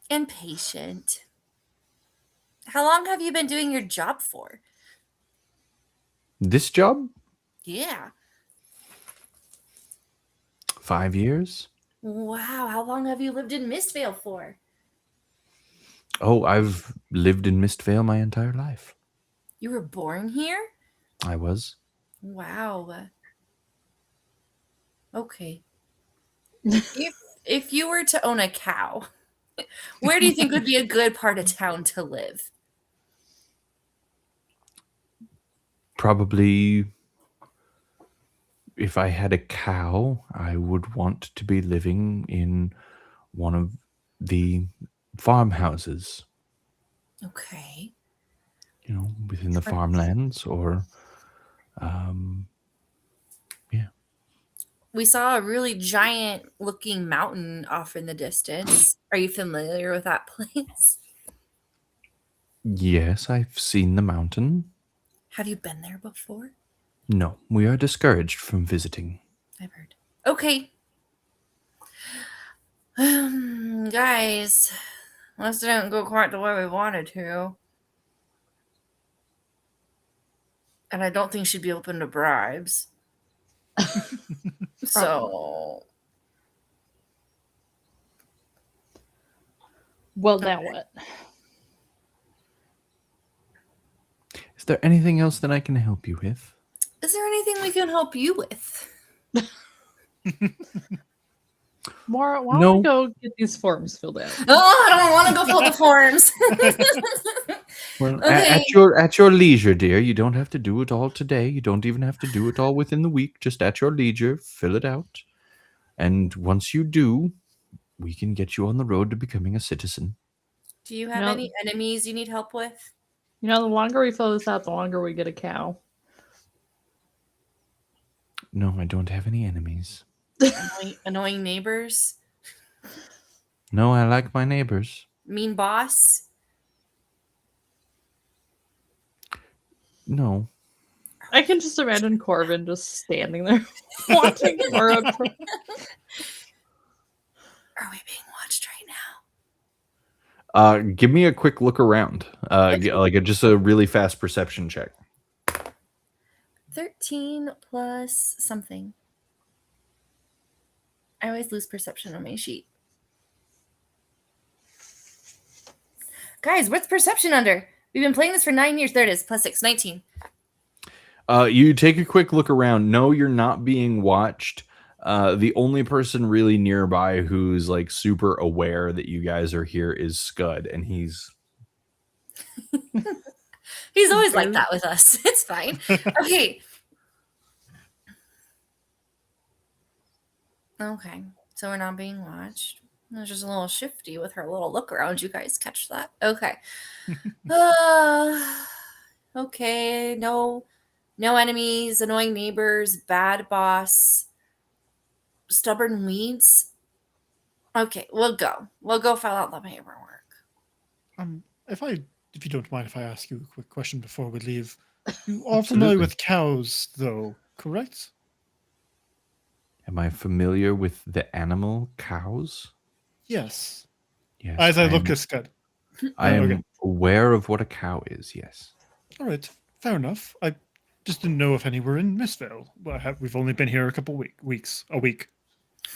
and patient. How long have you been doing your job for? This job? Yeah. 5 years? Wow. How long have you lived in Mistvale for? Oh, I've lived in Mistvale my entire life. You were born here? I was. Wow. Okay. If you were to own a cow, where do you think would be a good part of town to live? Probably, if I had a cow, I would want to be living in one of the farmhouses, Okay. within the farmlands, or We saw a really giant looking mountain off in the distance. Are you familiar with that place? yes, I've seen the mountain. Have you been there before? No, we are discouraged from visiting. I've heard. Okay. Guys, let's didn't go quite the way we wanted to. And I don't think she'd be open to bribes. So, Well, now what? Is there anything else that I can help you with? is there anything we can help you with? Mora, why No. don't we go get these forms filled out? Oh, I don't want to go fill the forms. Well, Okay. at your leisure, dear. You don't have to do it all today. You don't even have to do it all within the week. Just at your leisure, fill it out. And once you do, we can get you on the road to becoming a citizen. Do you have No. any enemies you need help with? You know, the longer we fill this out, the longer we get a cow. No, I don't have any enemies. Annoying neighbors? No, I like my neighbors. Mean boss? No. I can just imagine Corvin just standing there watching Mora. Are we being watched right now? Give me a quick look around. Just a really fast perception check. 13 plus something. I always lose perception on my sheet. Guys, what's perception under? We've been playing this for 9 years. There it is. Plus 6, 19. You take a quick look around. No, you're not being watched. The only person really nearby who's like super aware that you guys are here is Scud, and he's always like that with us. It's fine. Okay. Okay. So we're not being watched. There's just a little shifty with her little look around. You guys catch that? Okay. Okay. No enemies, annoying neighbors, bad boss, stubborn weeds. Okay, we'll go. We'll go fill out the paperwork. If you don't mind if I ask you a quick question before we leave. You are familiar with cows, though, correct? Am I familiar with the animal cows? Yes. Yes. As I look at Scud. I am okay. aware of what a cow is, yes. All right, fair enough. I just didn't know if any were in Mistvale. We've only been here a couple weeks. A week.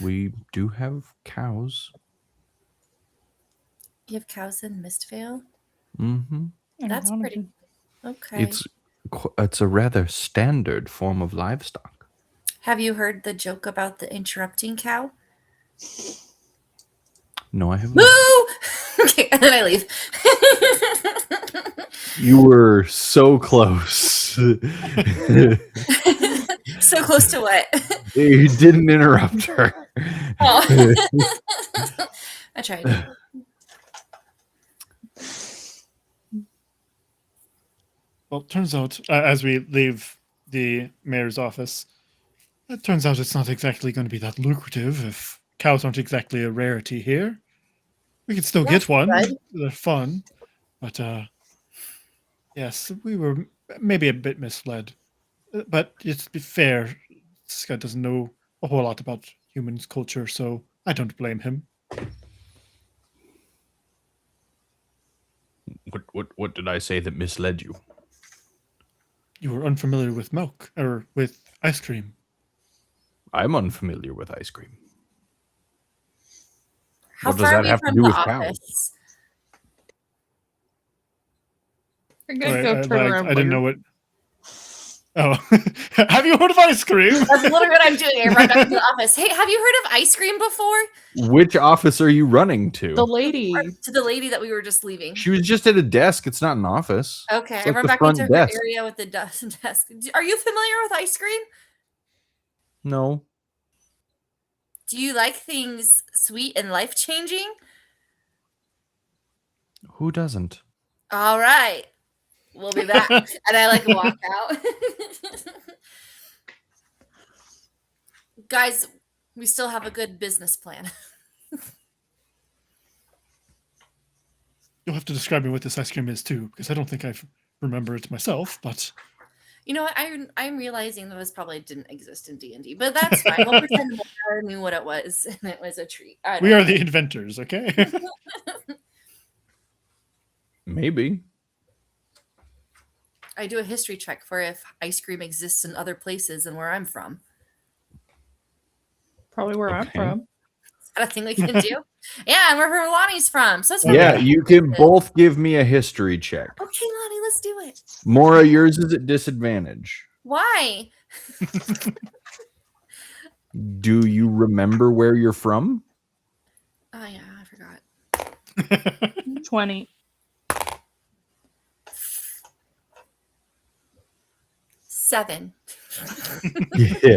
We do have cows. You have cows in Mistvale? Mm-hmm. That's pretty. Okay. It's a rather standard form of livestock. Have you heard the joke about the interrupting cow? No, I haven't. Moo! Okay, and then I leave. You were so close. So close to what? You didn't interrupt her. Oh. I tried. Well, it turns out, as we leave the mayor's office, it turns out it's not exactly going to be that lucrative if cows aren't exactly a rarity here. We could still get one. good. They're fun. But, yes, we were maybe a bit misled. But to be fair, Scott doesn't know a whole lot about humans' culture, so I don't blame him. What did I say that misled you? You were unfamiliar with milk, or with ice cream. I'm unfamiliar with ice cream. How What does far that are we have to from do the with cows? office? We're gonna Right, go turn around. I didn't know what... Oh, have you heard of ice cream? That's literally what I'm doing. I run back to the office. Hey, have you heard of ice cream before? Which office are you running to? The lady. Or to the lady that we were just leaving. She was just at a desk. It's not an office. Okay, It's I like run the back front into desk. her area with the desk. Are you familiar with ice cream? No. Do you like things sweet and life changing? Who doesn't? All right, we'll be back. And I like walk out. Guys, we still have a good business plan. You'll have to describe me what this ice cream is too, because I don't think I remember it myself. But You know what? I'm realizing that this probably didn't exist in D&D, but that's fine. We'll pretend Mora knew what it was, and it was a tree. We are the inventors, okay? Maybe. I do a history check for if ice cream exists in other places than where I'm from. Probably where I'm Okay. from. Is that a thing we can do? Yeah, and where Lonnie's from. So it's Yeah, Okay. you can both give me a history check. Okay, Lonnie, let's do it. Mora, yours is at disadvantage. Why? Do you remember where you're from? Oh yeah, I forgot. 20. 7. Yeah.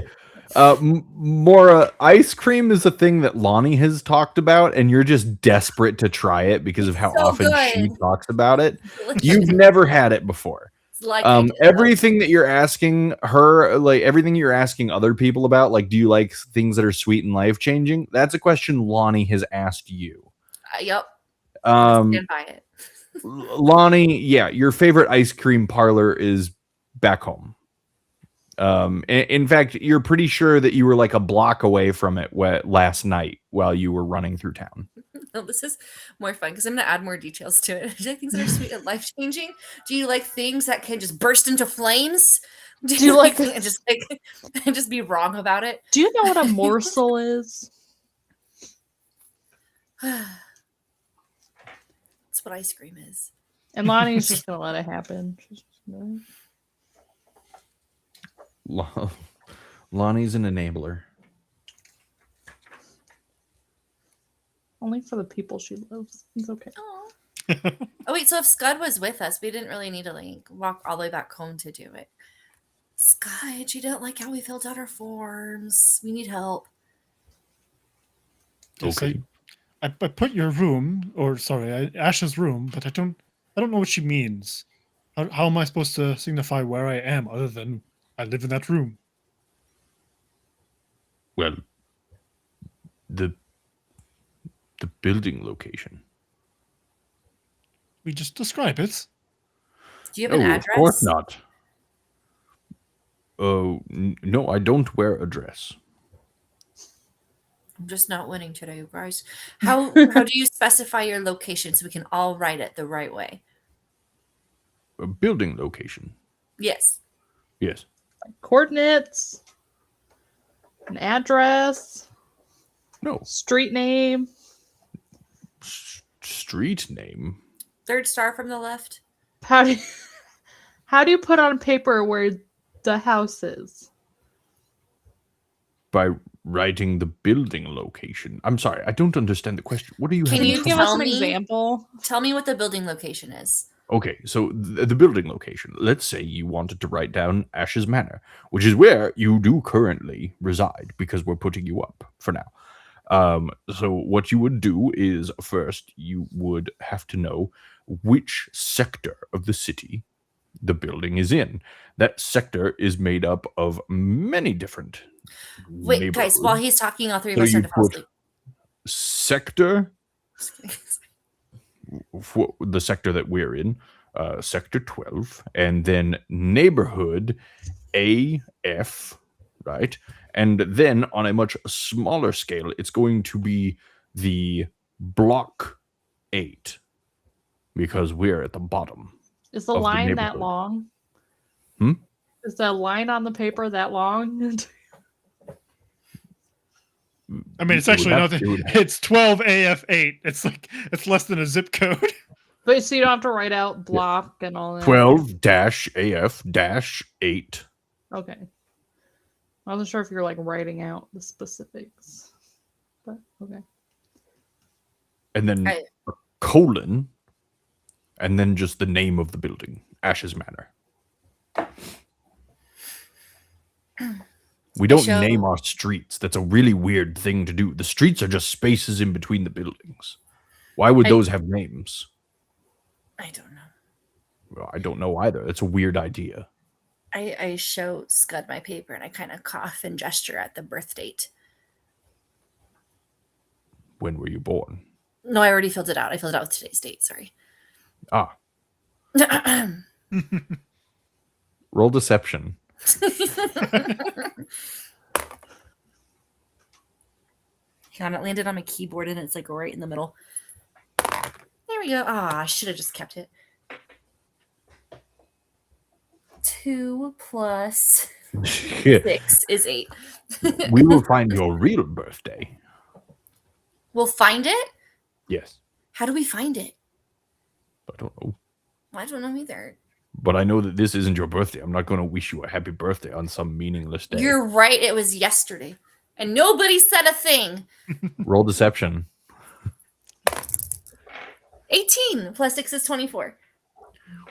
Mora, ice cream is a thing that Lonnie has talked about, and you're just desperate to try it because of how So often she good. talks about it. Delicious. You've never had it before. It's like I did, though. Everything that you're asking her, like everything you're asking other people about, like, do you like things that are sweet and life changing? That's a question Lonnie has asked you. Yep. I'm gonna Um, stand by it. Lonnie, yeah, your favorite ice cream parlor is back home. In fact, you're pretty sure that you were like a block away from it last night while you were running through town. No, this is more fun because I'm gonna add more details to it. Do you like things that are sweet and life changing? Do you like things that can just burst into flames? Do you like- and just like and just be wrong about it? Do you know what a morsel is? That's what ice cream is. And Lonnie's just gonna let it happen. She's just gonna- Lonnie's an enabler. Only for the people she loves. It's okay. Oh. Oh wait, so if Scud was with us, we didn't really need to like walk all the way back home to do it. Scud, you don't like how we filled out our forms. We need help. Yes, Okay. I put your room, or sorry, Ash's room, but I don't know what she means. How am I supposed to signify where I am other than I live in that room? Well, the building location. We just describe it. Do you have an address? Of course not. Oh, no, I don't wear a dress. I'm just not winning today, you guys. How do you specify your location so we can all write it the right way? A building location. Yes. Yes. Coordinates, an address, No. street name. Street name. Third star from the left. How do you put on paper where the house is? By writing the building location. I'm sorry, I don't understand the question. What are you Can having you Can you give trouble- us tell an me? example? Tell me what the building location is. Okay, so the building location. Let's say you wanted to write down Ash's Manor, which is where you do currently reside, because we're putting you up for now. So what you would do is first you would have to know which sector of the city the building is in. That sector is made up of many different Wait, guys, while neighborhoods. he's talking, all three of So us start you to fall put asleep. sector, Just kidding. for the sector that we're in, sector 12, and then neighborhood AF, right? And then on a much smaller scale, it's going to be the block 8, because we're at the bottom. Is the Of the line that neighborhood. long? Hmm? Is the line on the paper that long? I mean, it's It would actually have- nothing. it would have- It's 12AF8. It's like it's less than a zip code. But so you don't have to write out block and all that. 12-AF-8. Okay. I wasn't sure if you're like writing out the specifics. But okay. And then I- a colon, and then just the name of the building, Ash's Manor. We don't Show- name our streets. That's a really weird thing to do. The streets are just spaces in between the buildings. Why would I- those have names? I don't know. Well, I don't know either. It's a weird idea. I show Scud my paper and I kind of cough and gesture at the birth date. When were you born? No, I already filled it out. I filled it out with today's date. Sorry. Ah, Roll deception. God, it landed on my keyboard and it's like right in the middle. There we go. Ah, I should have just kept it. 2 plus 6 is 8. We will find your real birthday. We'll find it? Yes. How do we find it? I don't know. I don't know either. But I know that this isn't your birthday. I'm not going to wish you a happy birthday on some meaningless day. You're right. It was yesterday. And nobody said a thing. Roll deception. 18 plus 6 is 24.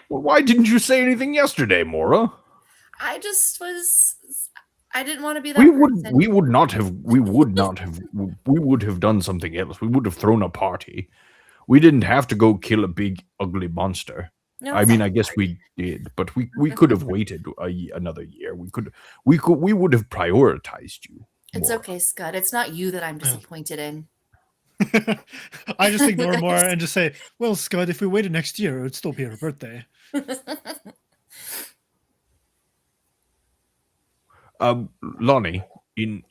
Well, why didn't you say anything yesterday, Mora? I just was... I didn't want to be that We person. would have done something else. We would have thrown a party. We didn't have to go kill a big, ugly monster. No, I it's mean, not I guess we did, but we could have waited another year. We would have prioritized you. It's more. okay, Scud. It's not you that I'm disappointed in. I just ignore Mora and just say, well, Scud, if we waited next year, it would still be her birthday. Lonnie, in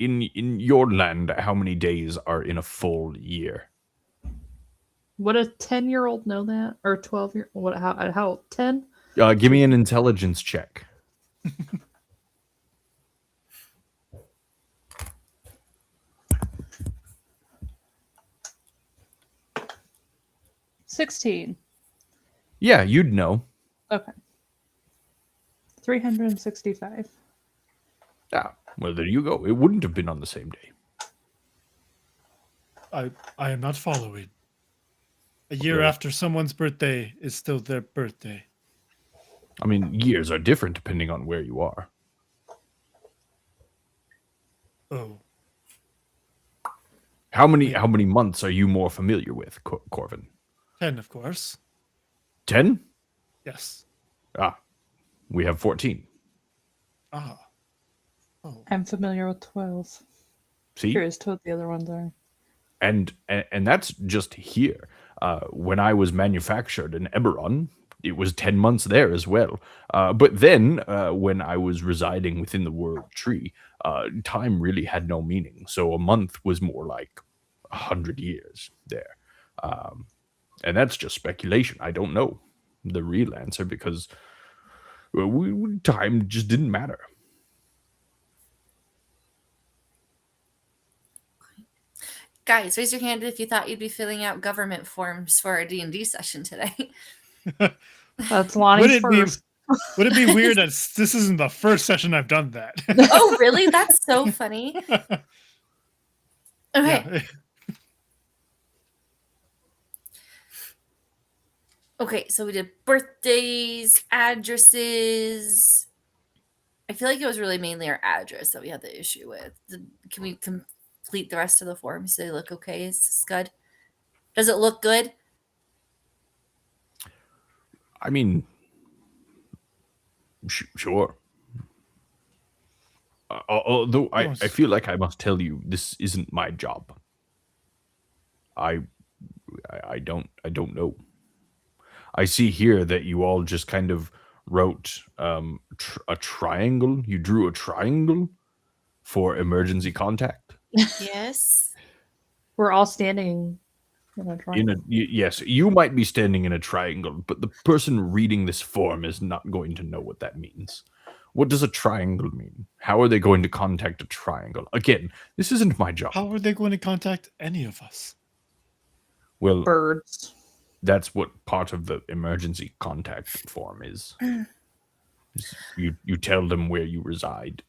your land, how many days are in a full year? Would a 10-year-old know that? Or 12-year? What? How? 10? Give me an intelligence check. $16. Yeah, you'd know. Okay. 365. Ah, well, there you go. It wouldn't have been on the same day. I am not following. A year Okay. after someone's birthday is still their birthday. I mean, years are different depending on where you are. Oh. How many months are you more familiar with, Corvin? 10, of course. 10? Yes. Ah, we have 14. Ah. Oh. I'm familiar with 12. See? Curious to what the other ones are. And that's just here. When I was manufactured in Eberron, it was 10 months there as well. But then, when I was residing within the World Tree, time really had no meaning. So a month was more like 100 years there. And that's just speculation. I don't know the real answer because time just didn't matter. Guys, raise your hand if you thought you'd be filling out government forms for our D&D session today. That's Lonnie's first. Would it be weird that this isn't the first session I've done that? Oh, really? That's so funny. Okay. Yeah. Okay, so we did birthdays, addresses. I feel like it was really mainly our address that we had the issue with. Can we complete the rest of the forms? Do they look okay, Scud? Does it look good? I mean, sure. Although I feel like I must tell you, this isn't my job. I don't know. I see here that you all just kind of wrote a triangle. You drew a triangle for emergency contact. Yes. We're all standing in a triangle. Yes, you might be standing in a triangle, but the person reading this form is not going to know what that means. What does a triangle mean? How are they going to contact a triangle? Again, this isn't my job. How are they going to contact any of us? Well, Birds. that's what part of the emergency contact form is. You tell them where you reside,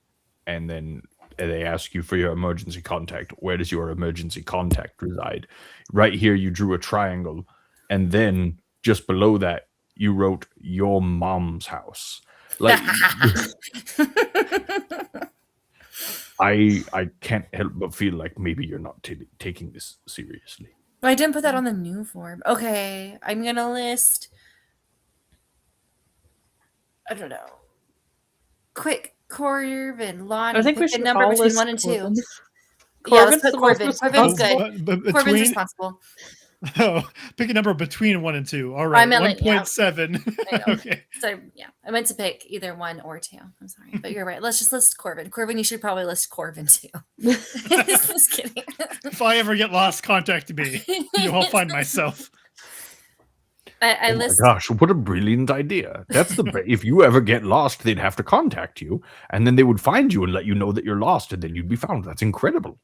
and then they ask you for your emergency contact. Where does your emergency contact reside? Right here, you drew a triangle, and then just below that, you wrote your mom's house. Like, I can't help but feel like maybe you're not taking this seriously. I didn't put that on the new form. Okay, I'm going to list... I don't know. Quick, Corvin, Lonnie, I think we pick a should number all between list 1 and 2. Corvin. Yeah, let's Corvin's put the most Corvin. Corvin's responsible. good. Corvin's responsible. Oh, pick a number between 1 and 2. All right, meant like, yeah. 1.7. I know. Okay. So yeah, I meant to pick either 1 or 2. I'm sorry, but you're right. Let's just list Corvin. Corvin, you should probably list Corvin too. Just kidding. If I ever get lost, contact me. I'll find myself. I Oh my list. gosh, what a brilliant idea. That's if you ever get lost, they'd have to contact you, and then they would find you and let you know that you're lost, and then you'd be found. That's incredible.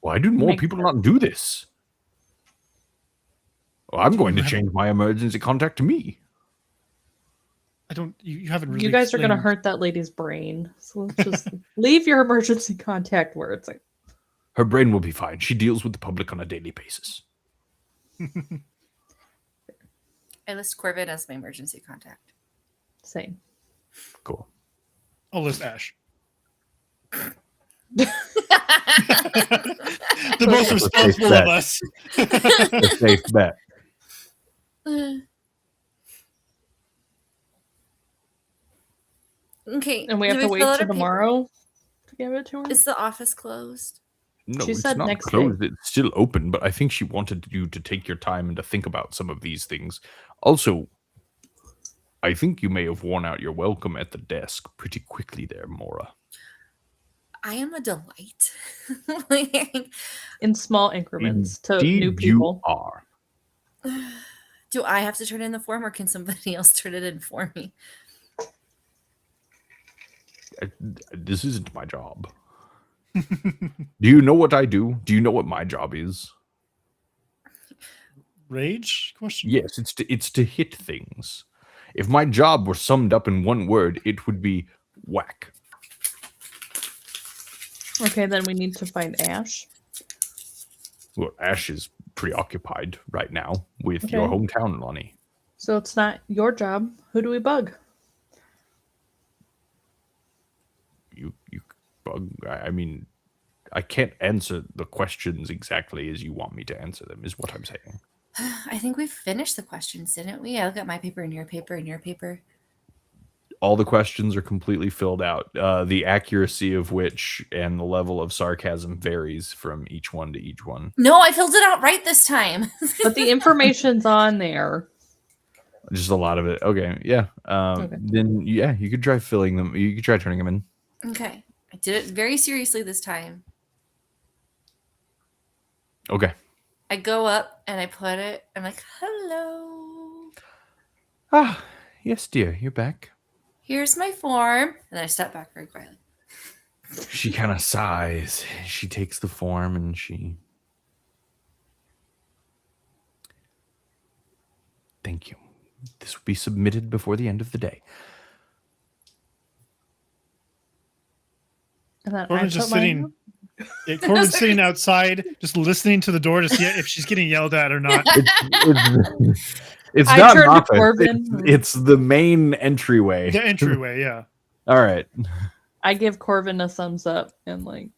Why do more Makes people sense. not do this? Well, I'm going to change my emergency contact to me. I don't. You haven't really. You guys are going to explained- hurt that lady's brain. So let's just leave your emergency contact where it's like. Her brain will be fine. She deals with the public on a daily basis. I list Corvin as my emergency contact. Same. Cool. I'll list Ash. The most responsible of us. A safe bet. Okay. And we have do to fill wait out till our paper? tomorrow to give it to her? Is the office closed? No, She it's said not next day. closed. It's still open, but I think she wanted you to take your time and to think about some of these things. Also, I think you may have worn out your welcome at the desk pretty quickly there, Mora. I am a delight. Like, In small increments to Indeed new people. You are. do I have to turn in the form or can somebody else turn it in for me? This isn't my job. Do you know what I do? Do you know what my job is? Rage? Question. Yes, it's to hit things. If my job were summed up in one word, it would be whack. Okay, then we need to find Ash. Well, Ash is preoccupied right now with your Okay. hometown, Lonnie. So it's not your job. Who do we bug? You bug. I mean, I can't answer the questions exactly as you want me to answer them, is what I'm saying. I think we finished the questions, didn't we? I look at my paper and your paper and your paper. All the questions are completely filled out. The accuracy of which and the level of sarcasm varies from each one to each one. No, I filled it out right this time. But the information's on there. Just a lot of it. Okay, yeah. Okay. Then yeah, you could try filling them. You could try turning them in. Okay. I did it very seriously this time. Okay. I go up and I put it. I'm like, hello. Ah, yes, dear, you're back. Here's my form. And then I step back very quietly. She kind of sighs. She takes the form and she. Thank you. This will be submitted before the end of the day. And then I Corbin's just put mine sitting. up. Yeah, Corbin's sitting outside, just listening to the door to see if she's getting yelled at or not. It's I not turned an to office. Corvin. It's the main entryway. The entryway, yeah. All right. I give Corvin a thumbs up and like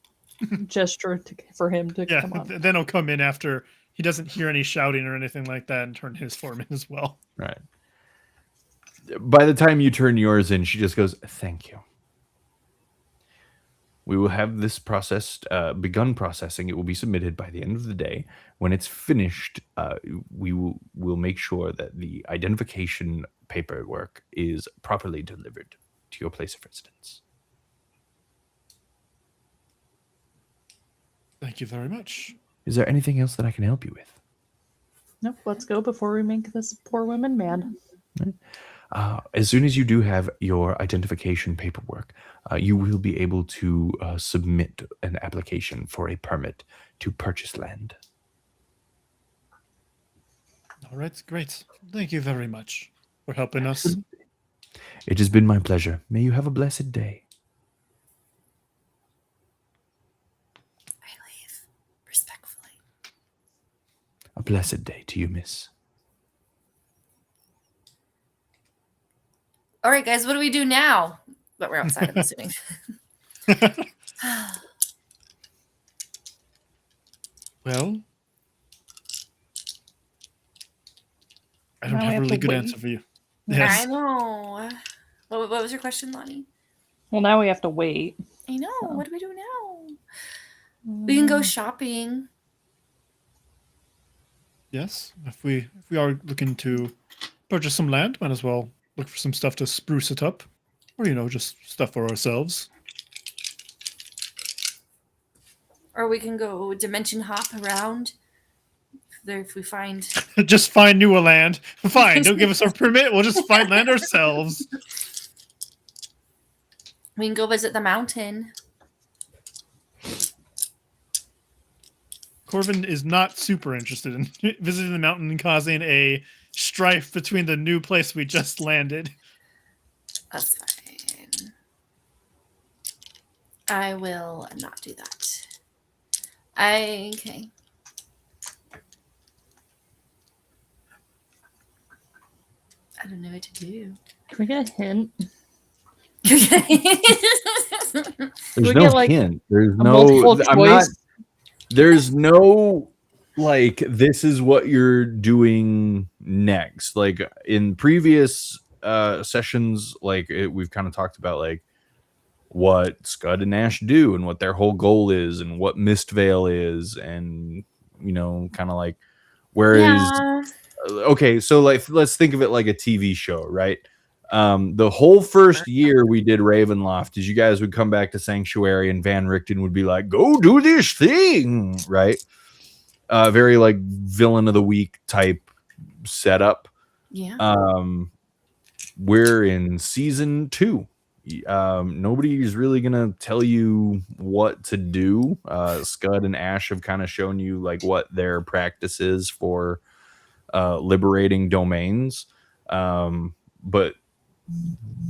gesture for him to Yeah, come on. then he'll come in after he doesn't hear any shouting or anything like that and turn his form in as well. Right. By the time you turn yours in, she just goes, "Thank you. We will have this processed, begun processing. It will be submitted by the end of the day. When it's finished, we'll make sure that the identification paperwork is properly delivered to your place of residence." Thank you very much. Is there anything else that I can help you with? Nope, let's go before we make this poor woman mad. As soon as you do have your identification paperwork, you will be able to submit an application for a permit to purchase land. All right, great. Thank you very much for helping us. It has been my pleasure. May you have a blessed day. I leave respectfully. A blessed day to you, miss. All right, guys, what do we do now? But we're outside, I'm assuming. Well, I don't Now we have a have really to good wait. answer for you. I Yes. know. What was your question, Lonnie? Well, now we have to wait. I know. So. What do we do now? We can go shopping. Yes, if we are looking to purchase some land, might as well look for some stuff to spruce it up, or just stuff for ourselves. Or we can go dimension hop around there if we find. Just find newer land. Fine, don't give us our permit. We'll just find land ourselves. We can go visit the mountain. Corvin is not super interested in visiting the mountain and causing a strife between the new place we just landed. That's fine. I will not do that. Okay. I don't know what to do. Can we get a hint? There's we no get, like, hint. There's A no. multiple I'm not. choice. There's no like this is what you're doing next. Like in previous sessions, like we've kind of talked about like what Scud and Ash do and what their whole goal is and what Mistvale is, and kind of like whereas Yeah. okay, so like let's think of it like a TV show, right? The whole first year we did Ravenloft is you guys would come back to Sanctuary and Van Richten would be like, go do this thing, right? Very like villain of the week type setup. Yeah. We're in season 2. Nobody's really gonna tell you what to do. Scud and Ash have kind of shown you like what their practice is for liberating domains, but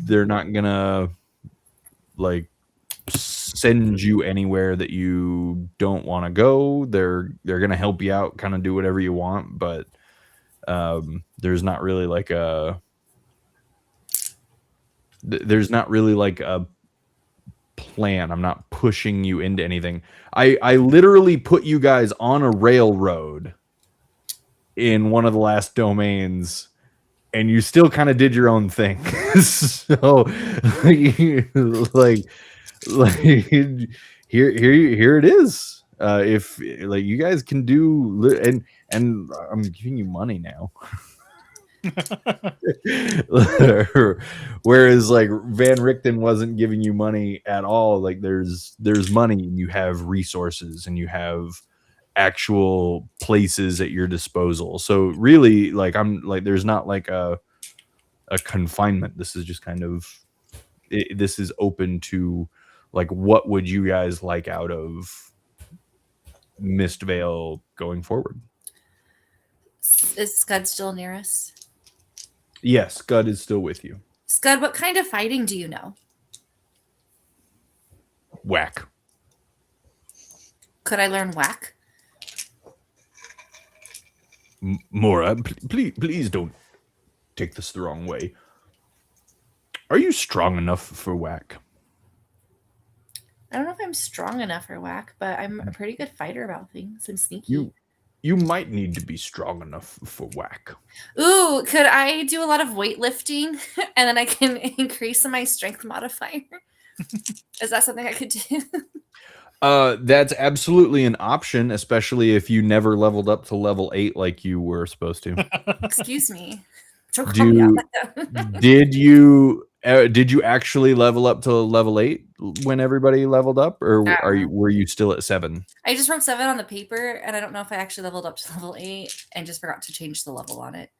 they're not gonna like send you anywhere that you don't want to go. They're gonna help you out, kind of do whatever you want, but there's not really like a plan. I'm not pushing you into anything. I literally put you guys on a railroad in one of the last domains, and you still kind of did your own thing. So like here it is. If like you guys can do, and I'm giving you money now. Whereas like Van Richten wasn't giving you money at all. Like there's money, and you have resources, and you have actual places at your disposal. So really, like I'm like there's not like a confinement. This is just kind of this is open to like what would you guys like out of Mistvale going forward. Is Scud still near us? Yes, Scud is still with you. Scud, what kind of fighting do you know? Whack. Could I learn whack? Mora, please don't take this the wrong way. Are you strong enough for whack? I don't know if I'm strong enough for whack, but I'm a pretty good fighter about things. I'm sneaky. You might need to be strong enough for whack. Ooh, could I do a lot of weightlifting and then I can increase my strength modifier? Is that something I could do? That's absolutely an option, especially if you never leveled up to level 8 like you were supposed to. Excuse me. Don't call me out like that. Did you actually level up to level 8 when everybody leveled up, or were you still at 7? I just wrote 7 on the paper, and I don't know if I actually leveled up to level 8 and just forgot to change the level on it.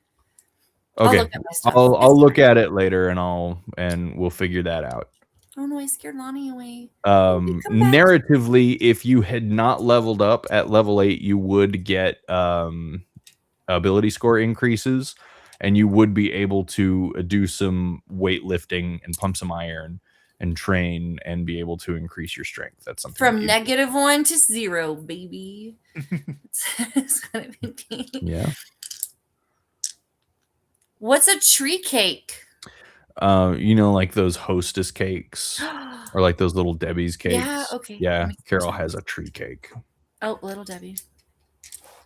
Okay, I'll look at my stuff. I'll look at it later, and we'll figure that out. Oh no, I scared Lonnie away. Narratively, if you had not leveled up at level 8, you would get ability score increases, and you would be able to do some weightlifting and pump some iron and train and be able to increase your strength. That's something from -1 to 0, baby. It's gonna be yeah. What's a tree cake? Like those hostess cakes or like those little Debbie's cakes. Yeah, okay. Yeah, Carol has a tree cake. Oh, little Debbie.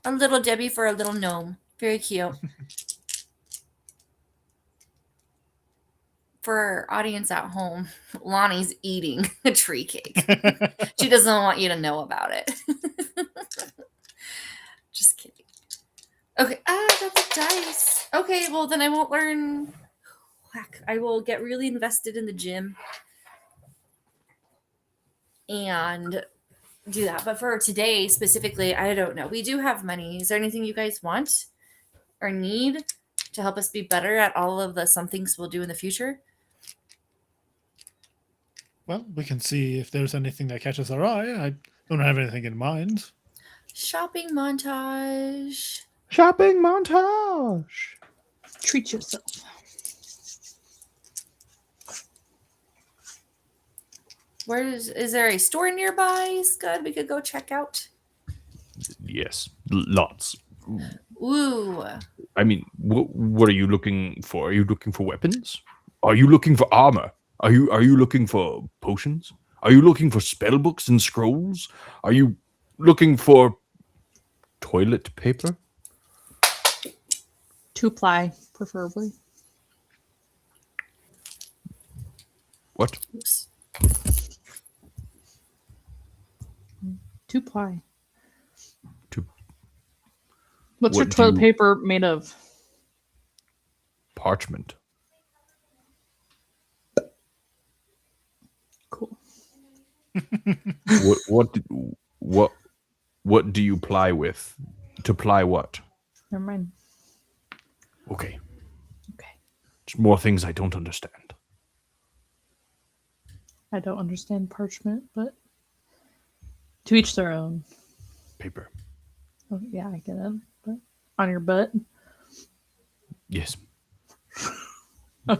A little Debbie for a little gnome. Very cute. For our audience at home, Lonnie's eating a tree cake. She doesn't want you to know about it. Just kidding. Okay. That's a dice. Okay, well then I won't learn. Whack. I will get really invested in the gym and do that. But for today specifically, I don't know. We do have money. Is there anything you guys want or need to help us be better at all of the some things we'll do in the future? Well, we can see if there's anything that catches our eye. I don't have anything in mind. Shopping montage. Shopping montage. Treat yourself. Is there a store nearby, Scud, we could go check out? Yes, lots. Ooh. I mean, what are you looking for? Are you looking for weapons? Are you looking for armor? Are you looking for potions? Are you looking for spell books and scrolls? Are you looking for toilet paper? 2-ply, preferably. What? Oops. 2-ply. To What's your What do toilet you- paper made of? parchment. Cool. What do you ply with? To ply what? Never mind. Okay. Okay. There's more things I don't understand. I don't understand parchment, but to each their own. Paper. Oh, yeah, I get it. But on your butt. Yes. I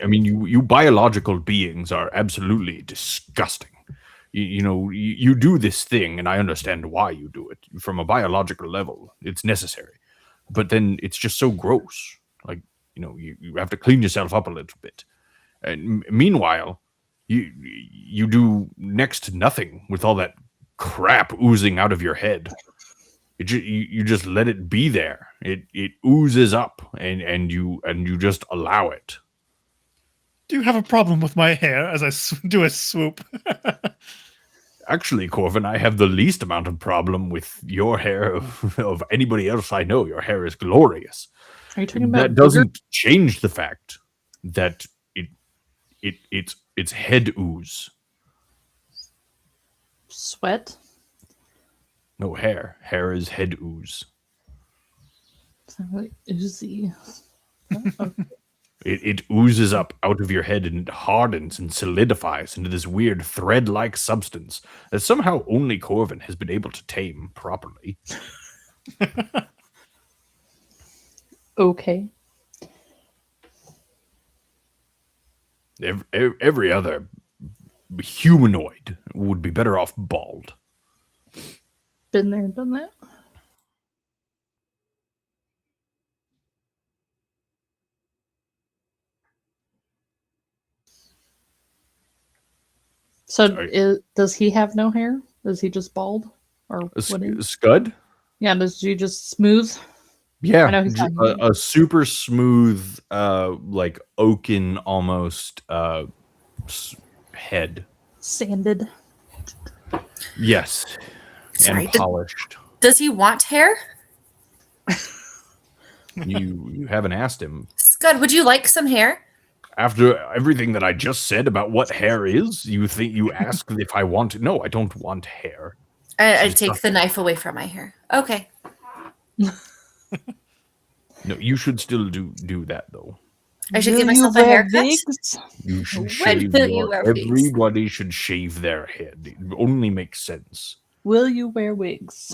mean, you biological beings are absolutely disgusting. You do this thing, and I understand why you do it. From a biological level, it's necessary. But then it's just so gross. Like, you have to clean yourself up a little bit. And meanwhile, you do next to nothing with all that crap oozing out of your head. You just let it be there. It oozes up, and you just allow it. Do you have a problem with my hair as I do a swoop? Actually, Corvin, I have the least amount of problem with your hair of anybody else I know. Your hair is glorious. Are you talking about That doesn't change the fact that it's head ooze. sweat? No hair. Hair is head ooze. It's not really oozy. It oozes up out of your head and it hardens and solidifies into this weird thread-like substance that somehow only Corvin has been able to tame properly. Okay. Every other humanoid would be better off bald. Been there, done that. So, does he have no hair? Is he just bald, or what? Scud? Yeah, does he just smooth? Yeah, I know he's not a super smooth, like oaken almost head. Sanded. Yes, Sorry, and polished. Does he want hair? You haven't asked him. Scud, would you like some hair? After everything that I just said about what hair is, you ask if I want it. No, I don't want hair. I take the knife away from my hair. Okay. No, you should still do that though. I should Will give you myself a wear haircut. wigs? You should When shave will you wear wigs? everybody should shave their head. It only makes sense. Will you wear wigs?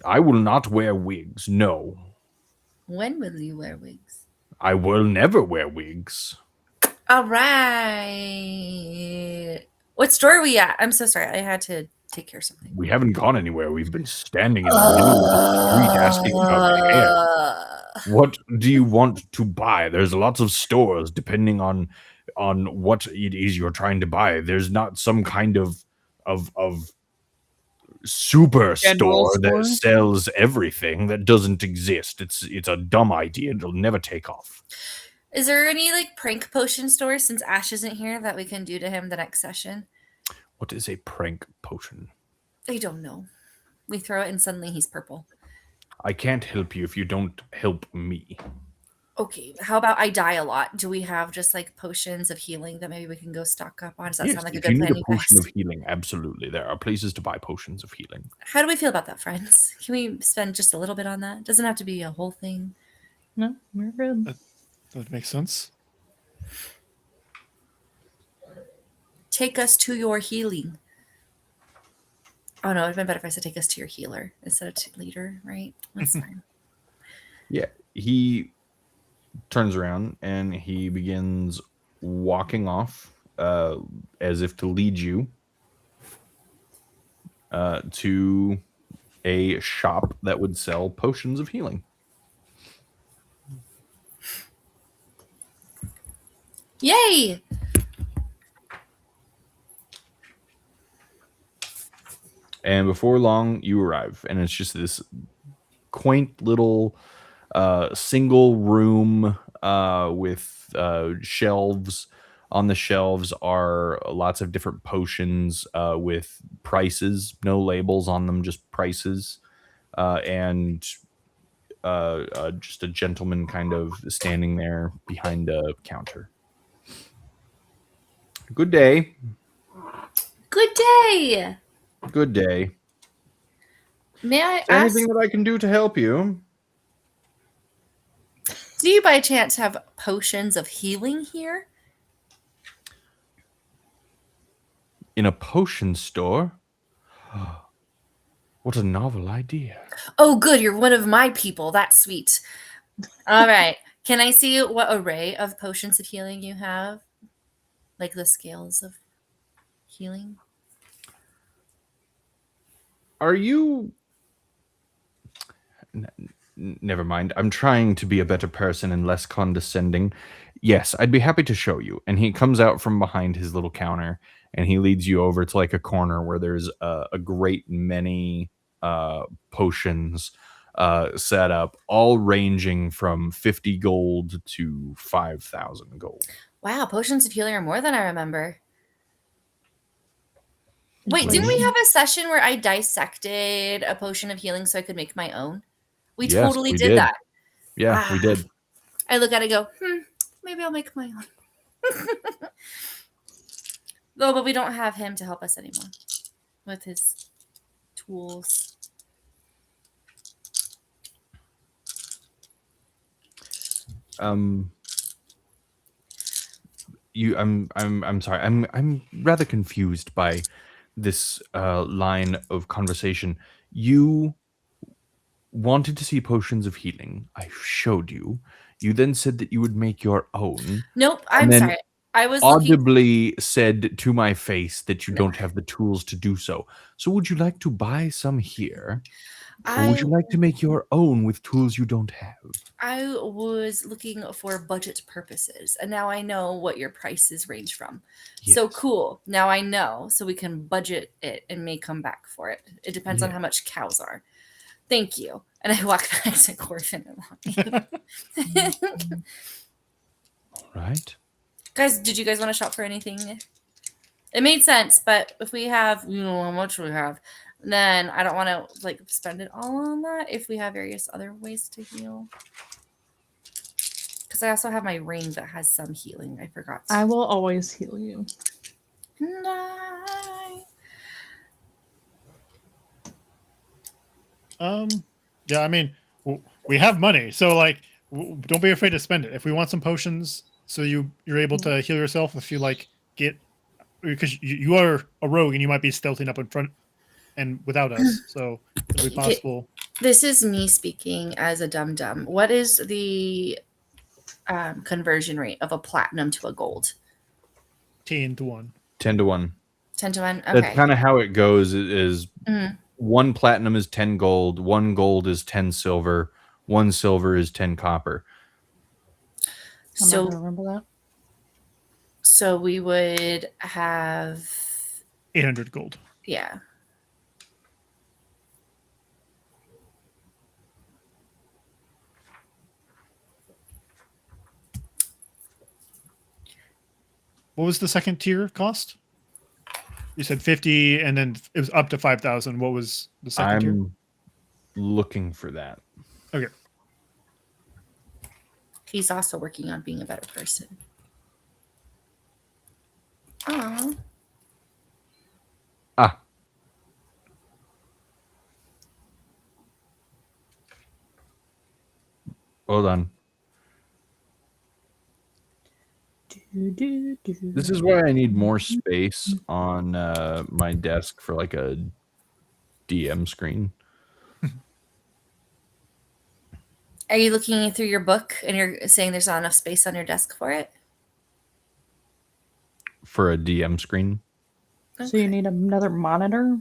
I will not wear wigs. No, When will you wear wigs? I will never wear wigs. All right. What store are we at? I'm so sorry. I had to take care of something. We haven't gone anywhere. We've been standing in the middle of the street asking about hair. What do you want to buy? There's lots of stores depending on what it is you're trying to buy. There's not some kind of super General store store? that sells everything. That doesn't exist. It's a dumb idea. It'll never take off. Is there any like prank potion stores since Ash isn't here that we can do to him the next session? What is a prank potion? I don't know. We throw it and suddenly he's purple. I can't help you if you don't help me. Okay, how about I die a lot? Do we have just like potions of healing that maybe we can go stock up on? Does that Yes, sound like a if you good need plan, a you potion guys? of healing, absolutely. There are places to buy potions of healing. How do we feel about that, friends? Can we spend just a little bit on that? Doesn't have to be a whole thing. No, we're good. That makes sense. Take us to your healing. Oh no, it'd been better if I said take us to your healer instead of leader, right? That's fine. Yeah, he turns around and he begins walking off as if to lead you to a shop that would sell potions of healing. Yay! And before long, you arrive, and it's just this quaint little single room with shelves. On the shelves are lots of different potions with prices, no labels on them, just prices, and just a gentleman kind of standing there behind a counter. Good day. Good day. Good day. May I Is there ask, anything that I can do to help you? do you by chance have potions of healing here? In a potion store? What a novel idea. Oh, good. You're one of my people. That's sweet. All right. Can I see what array of potions of healing you have? Like the scales of healing? Are you... Never mind. I'm trying to be a better person and less condescending. Yes, I'd be happy to show you. And he comes out from behind his little counter and he leads you over to like a corner where there's a great many potions set up, all ranging from 50 gold to 5,000 gold. Wow, potions of healing are more than I remember. Wait, didn't we Lady? have a session where I dissected a potion of healing so I could make my own? We Yes, totally we did did. that. Yeah, we did. I look at it and go, maybe I'll make my own. No, but we don't have him to help us anymore with his tools. I'm sorry. I'm rather confused by this line of conversation. You wanted to see potions of healing. I showed you. You then said that you would make your own. Nope, And I'm then sorry. I was looking. audibly said to my face that you don't have the tools to do so. So would you like to buy some here? Or would you like to make your own with tools you don't have? I was looking for budget purposes, and now I know what your prices range from. So Yes. cool. Now I know, so we can budget it and may come back for it. It depends on how much cows are. Thank you. And I walk back to Corvin and All right. guys, did you guys want to shop for anything? It made sense, but if we have, how much we have, then I don't want to like spend it all on that if we have various other ways to heal. Because I also have my ring that has some healing. I forgot. I will always heal you. Yeah, I mean, we have money, so like, don't be afraid to spend it. If we want some potions, so you're able to heal yourself if you like get, because you are a rogue and you might be stealthing up in front and without us, so it'll be possible. This is me speaking as a dum-dum. What is the conversion rate of a platinum to a gold? 10 to 1. 10 to 1. 10 to 1? Okay. That's kind of how it goes is Mhm. 1 platinum is 10 gold, 1 gold is 10 silver, 1 silver is 10 copper. I'm So not gonna remember that. So we would have 800 gold. Yeah. What was the second tier cost? You said 50, and then it was up to 5,000. What was the second tier? looking for that. Okay. He's also working on being a better person. Oh, Ah. Hold on. This is why I need more space on my desk for like a DM screen. are you looking through your book and you're saying there's not enough space on your desk for it? For a DM screen. So you need another monitor?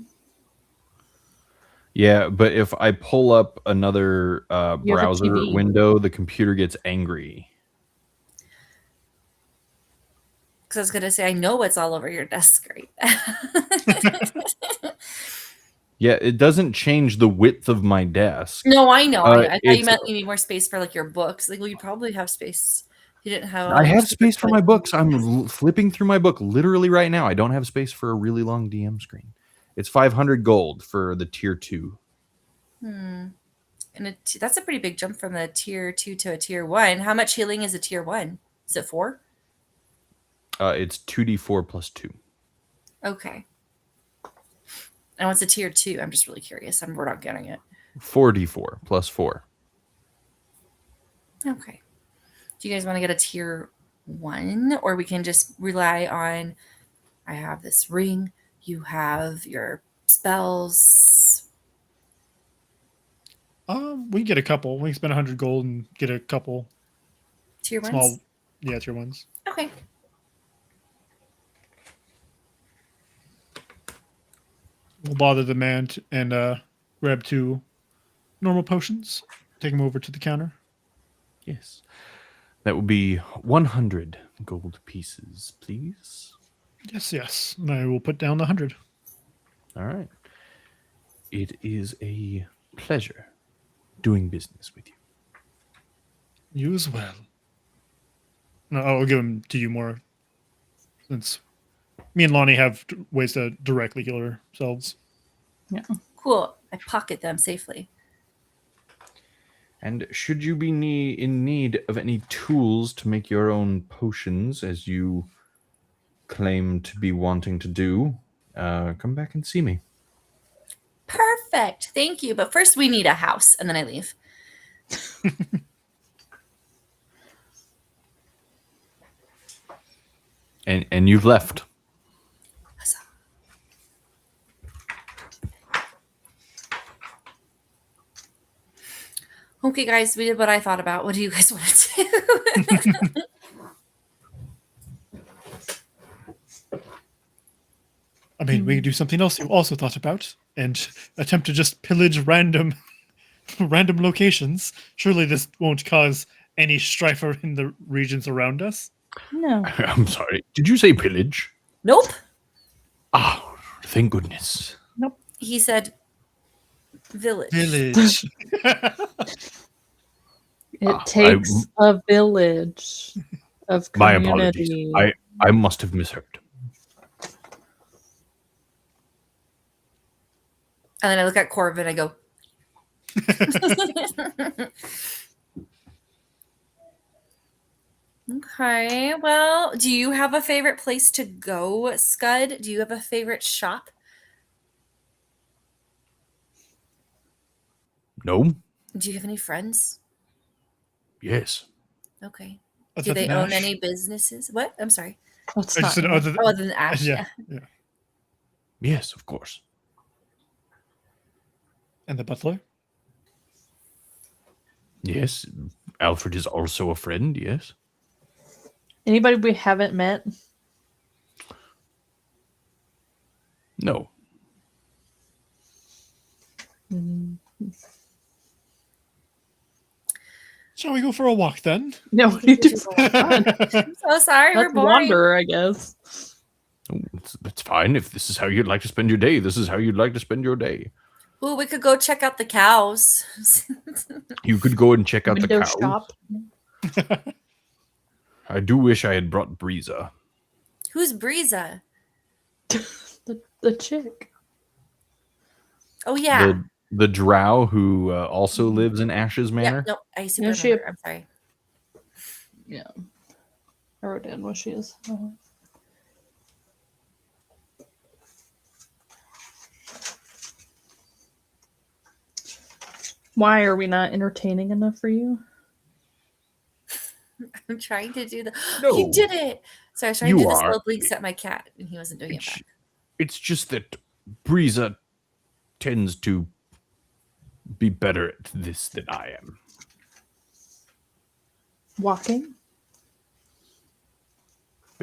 Yeah, but if I pull up another You have a browser TV. window, the computer gets angry. Because I was going to say, I know what's all over your desk right now. Yeah, it doesn't change the width of my desk. No, I know. I thought you it's- meant you need more space for like your books. Like, well, you probably have space. You didn't have. I have space for my books. I'm flipping through my book literally right now. I don't have space for a really long DM screen. It's 500 gold for the tier 2. And that's a pretty big jump from the tier 2 to a tier 1. How much healing is a tier 1? Is it 4? It's 2d4 plus 2. Okay. And what's a tier 2? I'm just really curious. We're not getting it. 4d4 plus 4. Okay. Do you guys want to get a tier 1? Or we can just rely on, I have this ring. You have your spells. We can get a couple. We can spend 100 gold and get a couple Tier 1s? small. Yeah, tier 1s. Okay. We'll bother the man and grab 2 normal potions. Take them over to the counter. Yes. That would be 100 gold pieces, please. Yes. And I will put down the 100. All right. It is a pleasure doing business with you. You as well. No, I'll give them to you more, since me and Lonnie have ways to directly heal ourselves. Yeah. Cool. I pocket them safely. And should you be in need of any tools to make your own potions, as you claim to be wanting to do, come back and see me. Perfect. Thank you. But first we need a house, and then I leave. And you've left. Okay, guys, we did what I thought about. What do you guys want to do? I mean, we could do something else you also thought about and attempt to just pillage random locations. Surely this won't cause any strife in the regions around us. No. I'm sorry. Did you say pillage? Nope. Oh, thank goodness. He said village. Village. It takes a village of My community. apologies. I must have misheard. And then I look at Corvin. I go. Okay. Well, do you have a favorite place to go, Scud? Do you have a favorite shop? No? Do you have any friends? Yes. Okay. Other Do they than own Ash? any businesses? What? I'm sorry. That's I just not said other than, Oh, other than Ash. yeah. Yes, of course. And the butler? Yes. Alfred is also a friend, yes. Anybody we haven't met? No. Shall we go for a walk then? No, we just I'm so sorry. let's We're boring. wander, I guess. Oh, that's fine. If this is how you'd like to spend your day, this is how you'd like to spend your day. Ooh, we could go check out the cows. You could go and check out the Window cows. shop. I do wish I had brought Breeza. Who's Breeza? The chick. Oh yeah. the drow who also lives in Ash's Yeah, Manor. no, I super Yeah, she- remember. I'm sorry. Yeah. I wrote down what she is. Why are we not entertaining enough for you? I'm trying to do the. No. He did it. So I was trying You to do the are. slow blinks at my cat, and he wasn't doing it back. It's just that Breeza tends to be better at this than I am. Walking?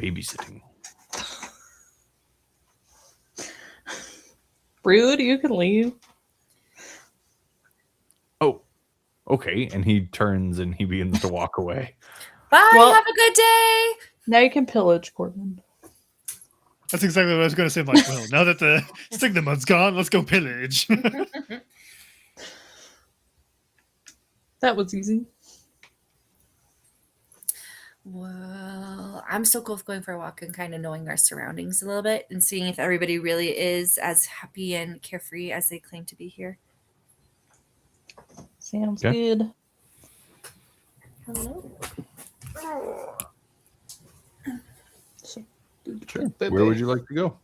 Babysitting. Rude, you can leave. Oh, okay. And he turns and he begins to walk away. Bye. Well- Have a good day. Now you can pillage, Corvin. That's exactly what I was going to say. I'm like, well, now that the stigma mud's gone, let's go pillage. That was easy. Well, I'm so cool with going for a walk and kind of knowing our surroundings a little bit and seeing if everybody really is as happy and carefree as they claim to be here. Sounds Okay. good. Hello. So, Sure. Where would you like to go?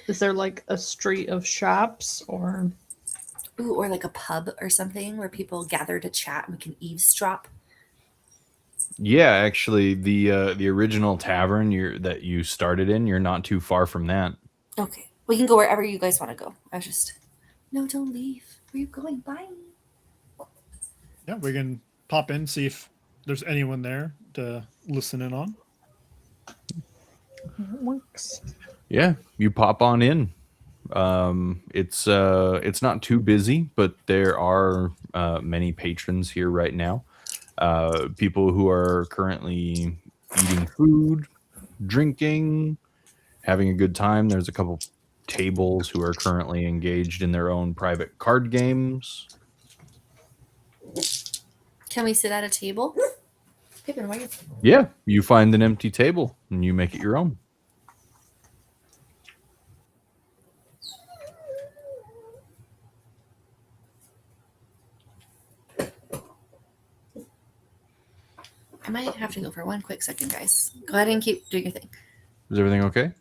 Is there like a street of shops or Ooh, or like a pub or something where people gather to chat and we can eavesdrop. Yeah, actually, the original tavern that you started in, you're not too far from that. Okay. We can go wherever you guys want to go. I was just. No, don't leave. Where are you going? Bye. Yeah, we can pop in, see if there's anyone there to listen in on. it works? Yeah, you pop on in. It's not too busy, but there are many patrons here right now. People who are currently eating food, drinking, having a good time. There's a couple tables who are currently engaged in their own private card games. Can we sit at a table? Pippin, why are you... Yeah, you find an empty table and you make it your own. I might have to go for one quick second, guys. Go ahead and keep doing your thing. Is everything okay?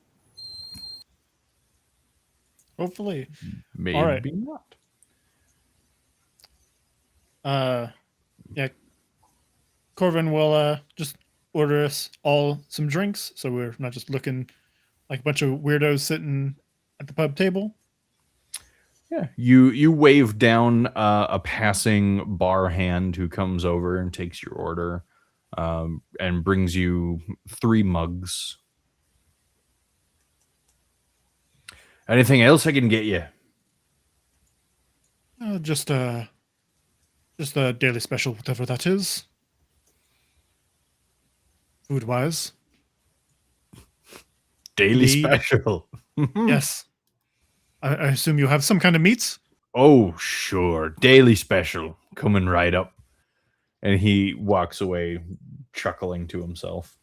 Hopefully. Maybe All right. not. Yeah. Corvin will just order us all some drinks, so we're not just looking like a bunch of weirdos sitting at the pub table. Yeah, you wave down a passing bar hand who comes over and takes your order, and brings you 3 mugs. Anything else I can get you? Just a daily special, whatever that is. Food wise. Daily Me? special. Yes. I assume you have some kind of meats? Oh, sure. Daily special. Coming right up. And he walks away chuckling to himself.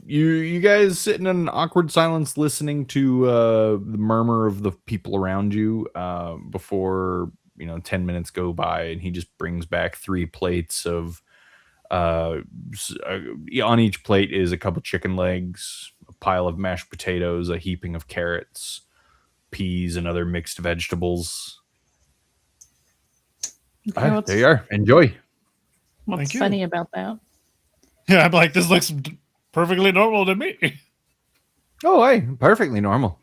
You guys sitting in an awkward silence listening to the murmur of the people around you before 10 minutes go by, and he just brings back 3 plates of on each plate is a couple chicken legs, a pile of mashed potatoes, a heaping of carrots, peas, and other mixed vegetables. Okay, There you are. Enjoy. What's Thank you. funny about that? Yeah, I'm like, this looks perfectly normal to me. Oh, hey, perfectly normal.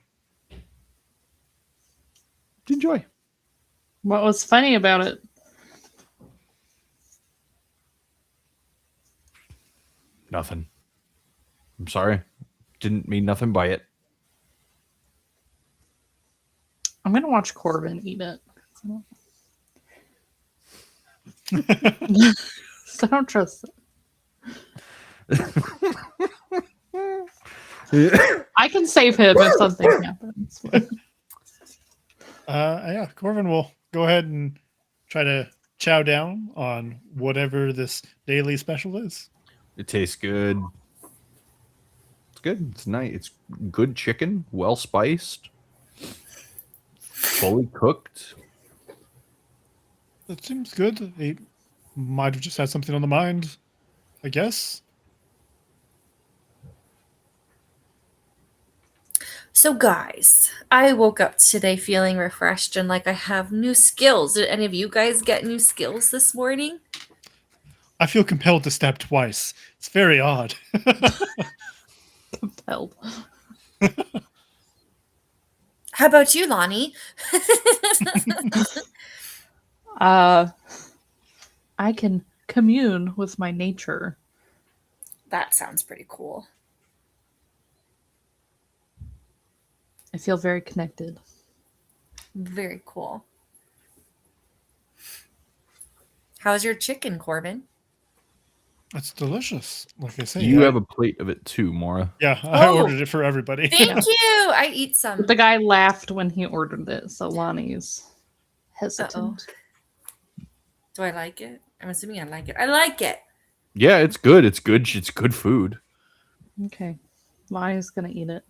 Enjoy. What was funny about it? Nothing. I'm sorry. Didn't mean nothing by it. I'm gonna watch Corvin eat it. So I don't trust it. I can save him if something happens. Yeah, Corvin will go ahead and try to chow down on whatever this daily special is. It tastes good. It's good. It's nice. It's good chicken, well spiced, fully cooked. That seems good. He might have just had something on the mind, I guess. So, guys, I woke up today feeling refreshed and like I have new skills. Did any of you guys get new skills this morning? I feel compelled to stab twice. It's very odd. Compelled. How about you, Lonnie? I can commune with my nature. That sounds pretty cool. I feel very connected. Very cool. How's your chicken, Corvin? It's delicious. Like I say, You have a plate of it too, Mora. yeah, I Oh. ordered it for everybody. Thank you. I eat some. But the guy laughed when he ordered it, so Lonnie's hesitant. Do I like it? I'm assuming I like it. I like it. Yeah, it's good. It's good. It's good food. Okay. Lonnie's gonna eat it.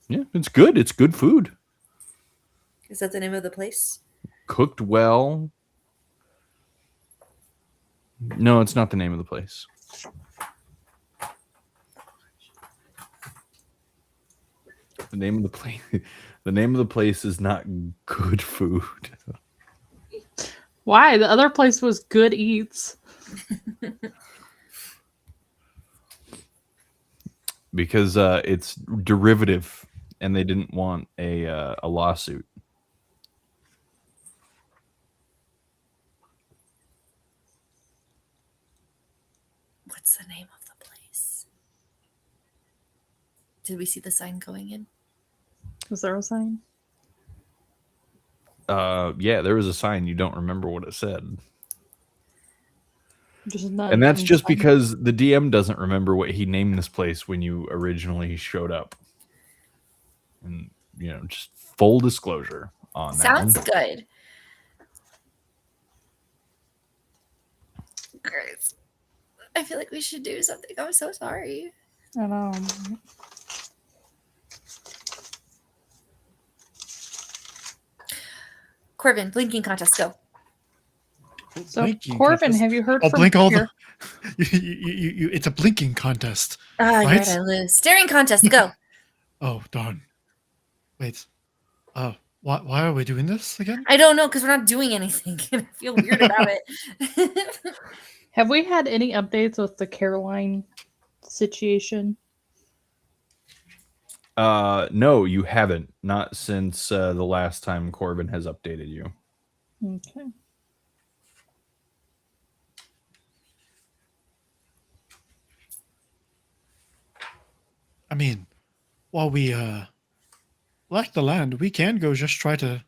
Yeah, it's good. It's good food. Is that the name of the place? Cooked well. No, it's not the name of the place. The name of the place. The name of the place is not good food. Why? The other place was Good Eats. Because it's derivative, and they didn't want a lawsuit. What's the name of the place? Did we see the sign going in? Was there a sign? Yeah, there was a sign. You don't remember what it said. Just not And that's just inside. because the DM doesn't remember what he named this place when you originally showed up. And, just full disclosure on that Sounds one. good. Guys, I feel like we should do something. I'm so sorry. I know. Corvin, blinking contest, go. So, Blinking Corvin, contest. have you heard I'll from blink all your... it's a blinking contest. Ah, you're Right? right, I lose. Staring contest, go. Oh darn! Wait. Why are we doing this again? I don't know because we're not doing anything. I feel weird about it. Have we had any updates with the Caroline situation? No, you haven't. Not since the last time Corvin has updated you. Okay. I mean, while we lack the land, we can go just try to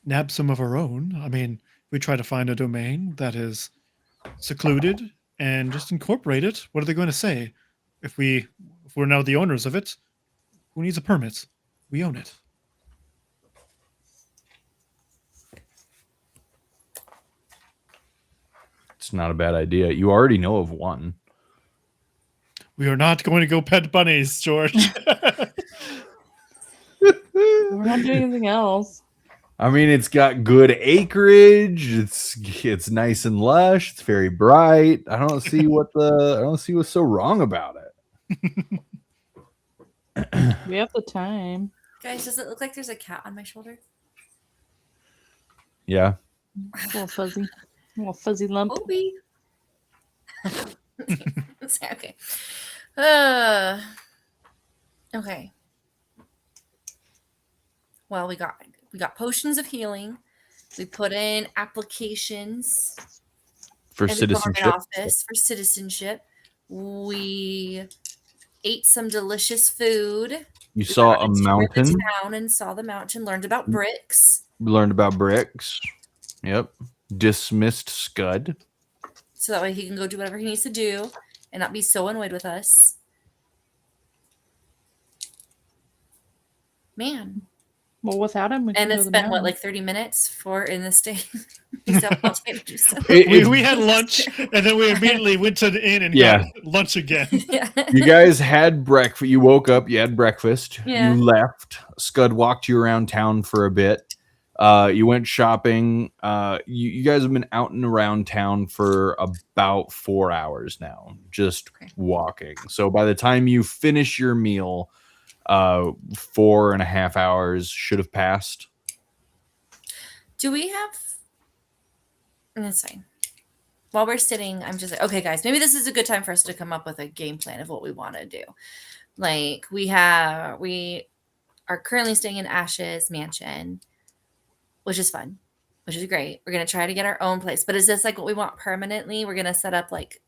nab some of our own. I mean, we try to find a domain that is secluded and just incorporate it. What are they going to say? If we're now the owners of it, who needs a permit? We own it. It's not a bad idea. You already know of one. We are not going to go pet bunnies, George. We're not doing anything else. I mean, it's got good acreage. It's nice and lush. It's very bright. I don't see what's so wrong about it. We have the time. Guys, does it look like there's a cat on my shoulder? Yeah. A little fuzzy. A little fuzzy lump. Obi. Okay. Okay. Well, we got potions of healing. We put in applications For in the citizenship. government office for citizenship. We ate some delicious food. You saw a Toured the mountain. town and saw the mountain. Learned about bricks. We learned about bricks. Yep. Dismissed Scud. So that way he can go do whatever he needs to do and not be so annoyed with us. Man, Well, without him, we And can it's go to the been what, mountain. like 30 minutes for in this day. He's still motivated to do so. We had lunch, and then we immediately went to the inn and Yeah. got lunch again. Yeah. You guys had breakfast. You woke up, you had breakfast, Yeah. you left. Scud walked you around town for a bit. You went shopping. You guys have been out and around town for about 4 hours now, just walking. So by the time you finish your meal, 4.5 hours should have passed. Do we have? That's fine. While we're sitting, I'm just like, okay, guys, maybe this is a good time for us to come up with a game plan of what we want to do. Like we are currently staying in Ash's mansion, which is fun, which is great. We're gonna try to get our own place, but is this like what we want permanently? We're gonna set up like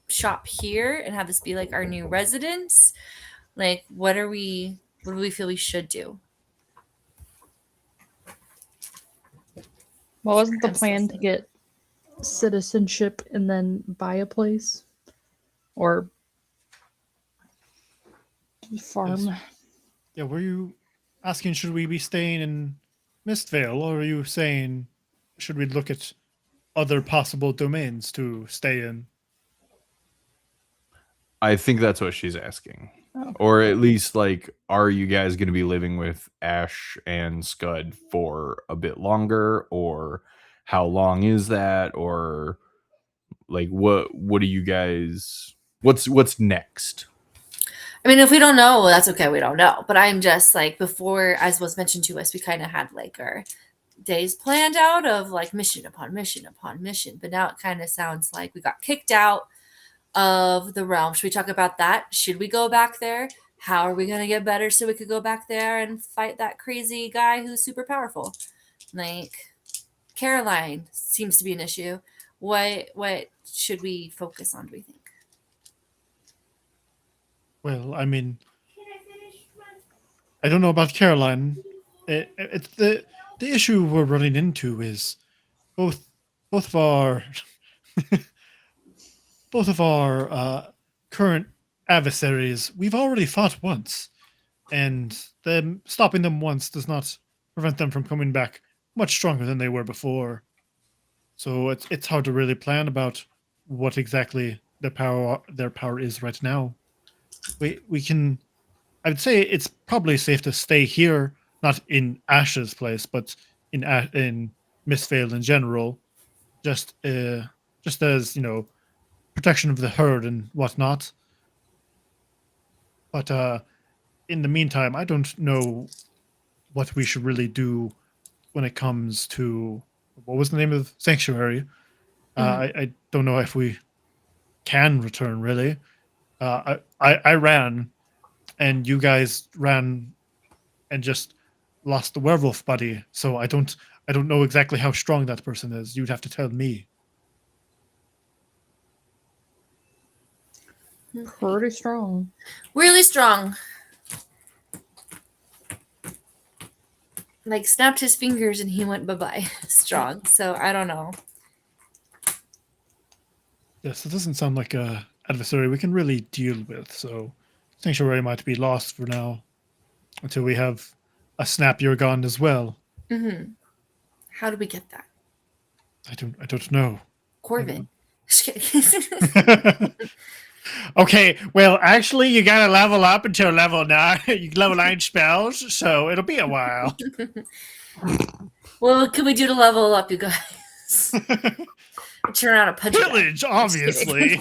shop here and have this be like our new residence. Like, what do we feel we should do? Well, wasn't the I'm so plan to sick. get citizenship and then buy a place? Or farm? Yes. Yeah, were you asking should we be staying in Mistvale, or are you saying should we look at other possible domains to stay in? I think that's what she's asking. Oh. Or at least, like, are you guys going to be living with Ash and Scud for a bit longer? Or how long is that? Or, like, what do you guys... What's next? I mean, if we don't know, well, that's okay. We don't know. But I'm just like, before, as was mentioned to us, we kind of had like our days planned out of like mission upon mission upon mission. But now it kind of sounds like we got kicked out of the realm. Should we talk about that? Should we go back there? How are we going to get better so we could go back there and fight that crazy guy who's super powerful? Like, Caroline seems to be an issue. What should we focus on, do we think? Well, I mean, I don't know about Caroline. It's the issue we're running into is both of our both of our current adversaries. We've already fought once, and them stopping them once does not prevent them from coming back much stronger than they were before. So it's hard to really plan about what exactly their power is right now. We can. I would say it's probably safe to stay here, not in Ash's place, but in Mistvale in general, just as protection of the herd and whatnot. But in the meantime, I don't know what we should really do when it comes to what was the name of Sanctuary. I don't know if we can return really. I ran, and you guys ran and just lost the werewolf buddy. So I don't know exactly how strong that person is. You'd have to tell me. Pretty strong. Really strong. Like, snapped his fingers and he went bye-bye. Strong. So I don't know. Yes, it doesn't sound like a adversary we can really deal with. So Sanctuary might be lost for now until we have a snap you're gone as well. Mm-hmm. How do we get that? I don't know. Corvin. Just kidding. Okay, well, actually, you gotta level up until level 9. You level 9 spells, so it'll be a while. Well, what can we do to level up, you guys? Turn around and punch it. Village, obviously.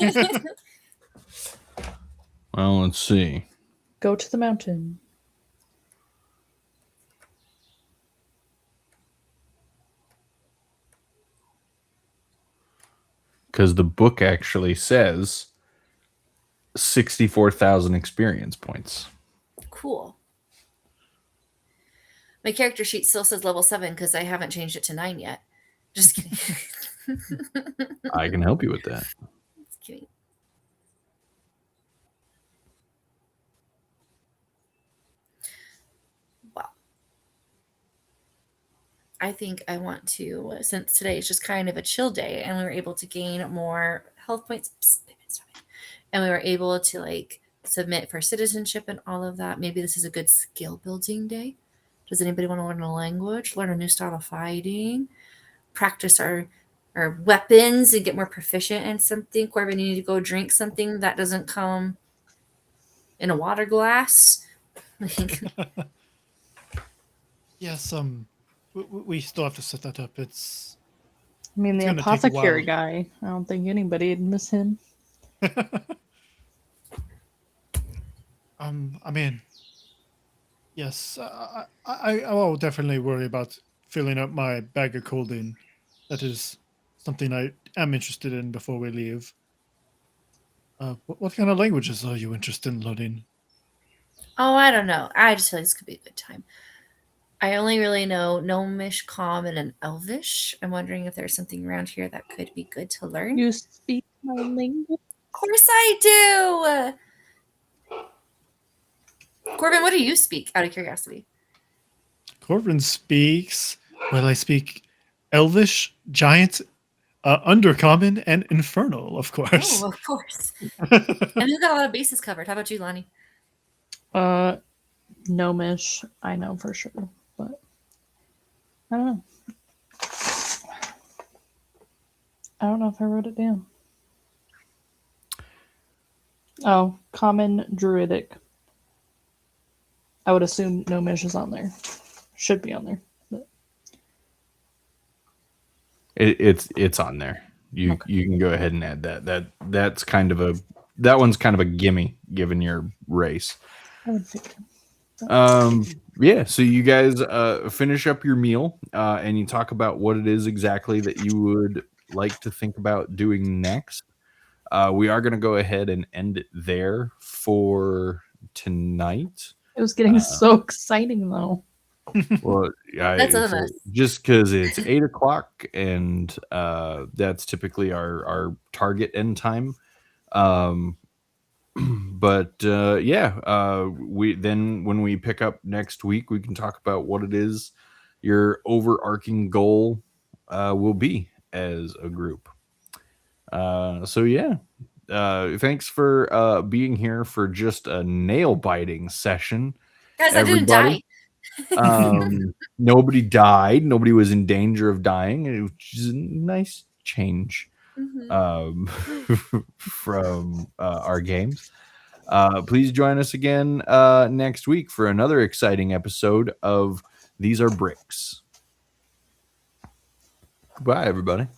Well, let's see. Go to the mountain. Because the book actually says 64,000 experience points. Cool. My character sheet still says level 7 because I haven't changed it to 9 yet. Just kidding. I can help you with that. Just kidding. Wow. I think I want to, since today is just kind of a chill day and we were able to gain more health points, and we were able to like submit for citizenship and all of that. Maybe this is a good skill building day Does anybody want to learn a language, learn a new style of fighting, practice our weapons and get more proficient in something? Corvin, you need to go drink something that doesn't come in a water glass. Yes, we still have to set that up. It's I mean, It's the gonna take a apothecary while. guy. I don't think anybody'd miss him. I mean, yes, I will definitely worry about filling up my bag of colding. That is something I am interested in before we leave. What kind of languages are you interested in learning? Oh, I don't know. I just feel like this could be a good time. I only really know Gnomish, Common, and Elvish. I'm wondering if there's something around here that could be good to learn. You speak my language? Of course I do. Corvin, what do you speak? Out of curiosity. Corvin speaks. Well, I speak Elvish, Giant, Undercommon, and Infernal, of course. Oh, of course. And who got a lot of bases covered? How about you, Lonnie? Gnomish, I know for sure, but I don't know. I don't know if I wrote it down. Oh, common druidic. I would assume Gnomish is on there. Should be on there. But It's on there. You can go ahead and add that. That's kind of that one's kind of a gimme given your race. I would figure. Yeah, so you guys finish up your meal and you talk about what it is exactly that you would like to think about doing next. We are going to go ahead and end it there for tonight. It was getting so exciting though. Well, That's on us. just because it's 8 o'clock and that's typically our target end time. But we then when we pick up next week, we can talk about what it is your overarching goal will be as a group. Thanks for being here for just a nail biting session. Guys, Everybody. I didn't die. Nobody died. Nobody was in danger of dying, which is a nice change from our games. Please join us again next week for another exciting episode of These Are Bricks. Goodbye, everybody.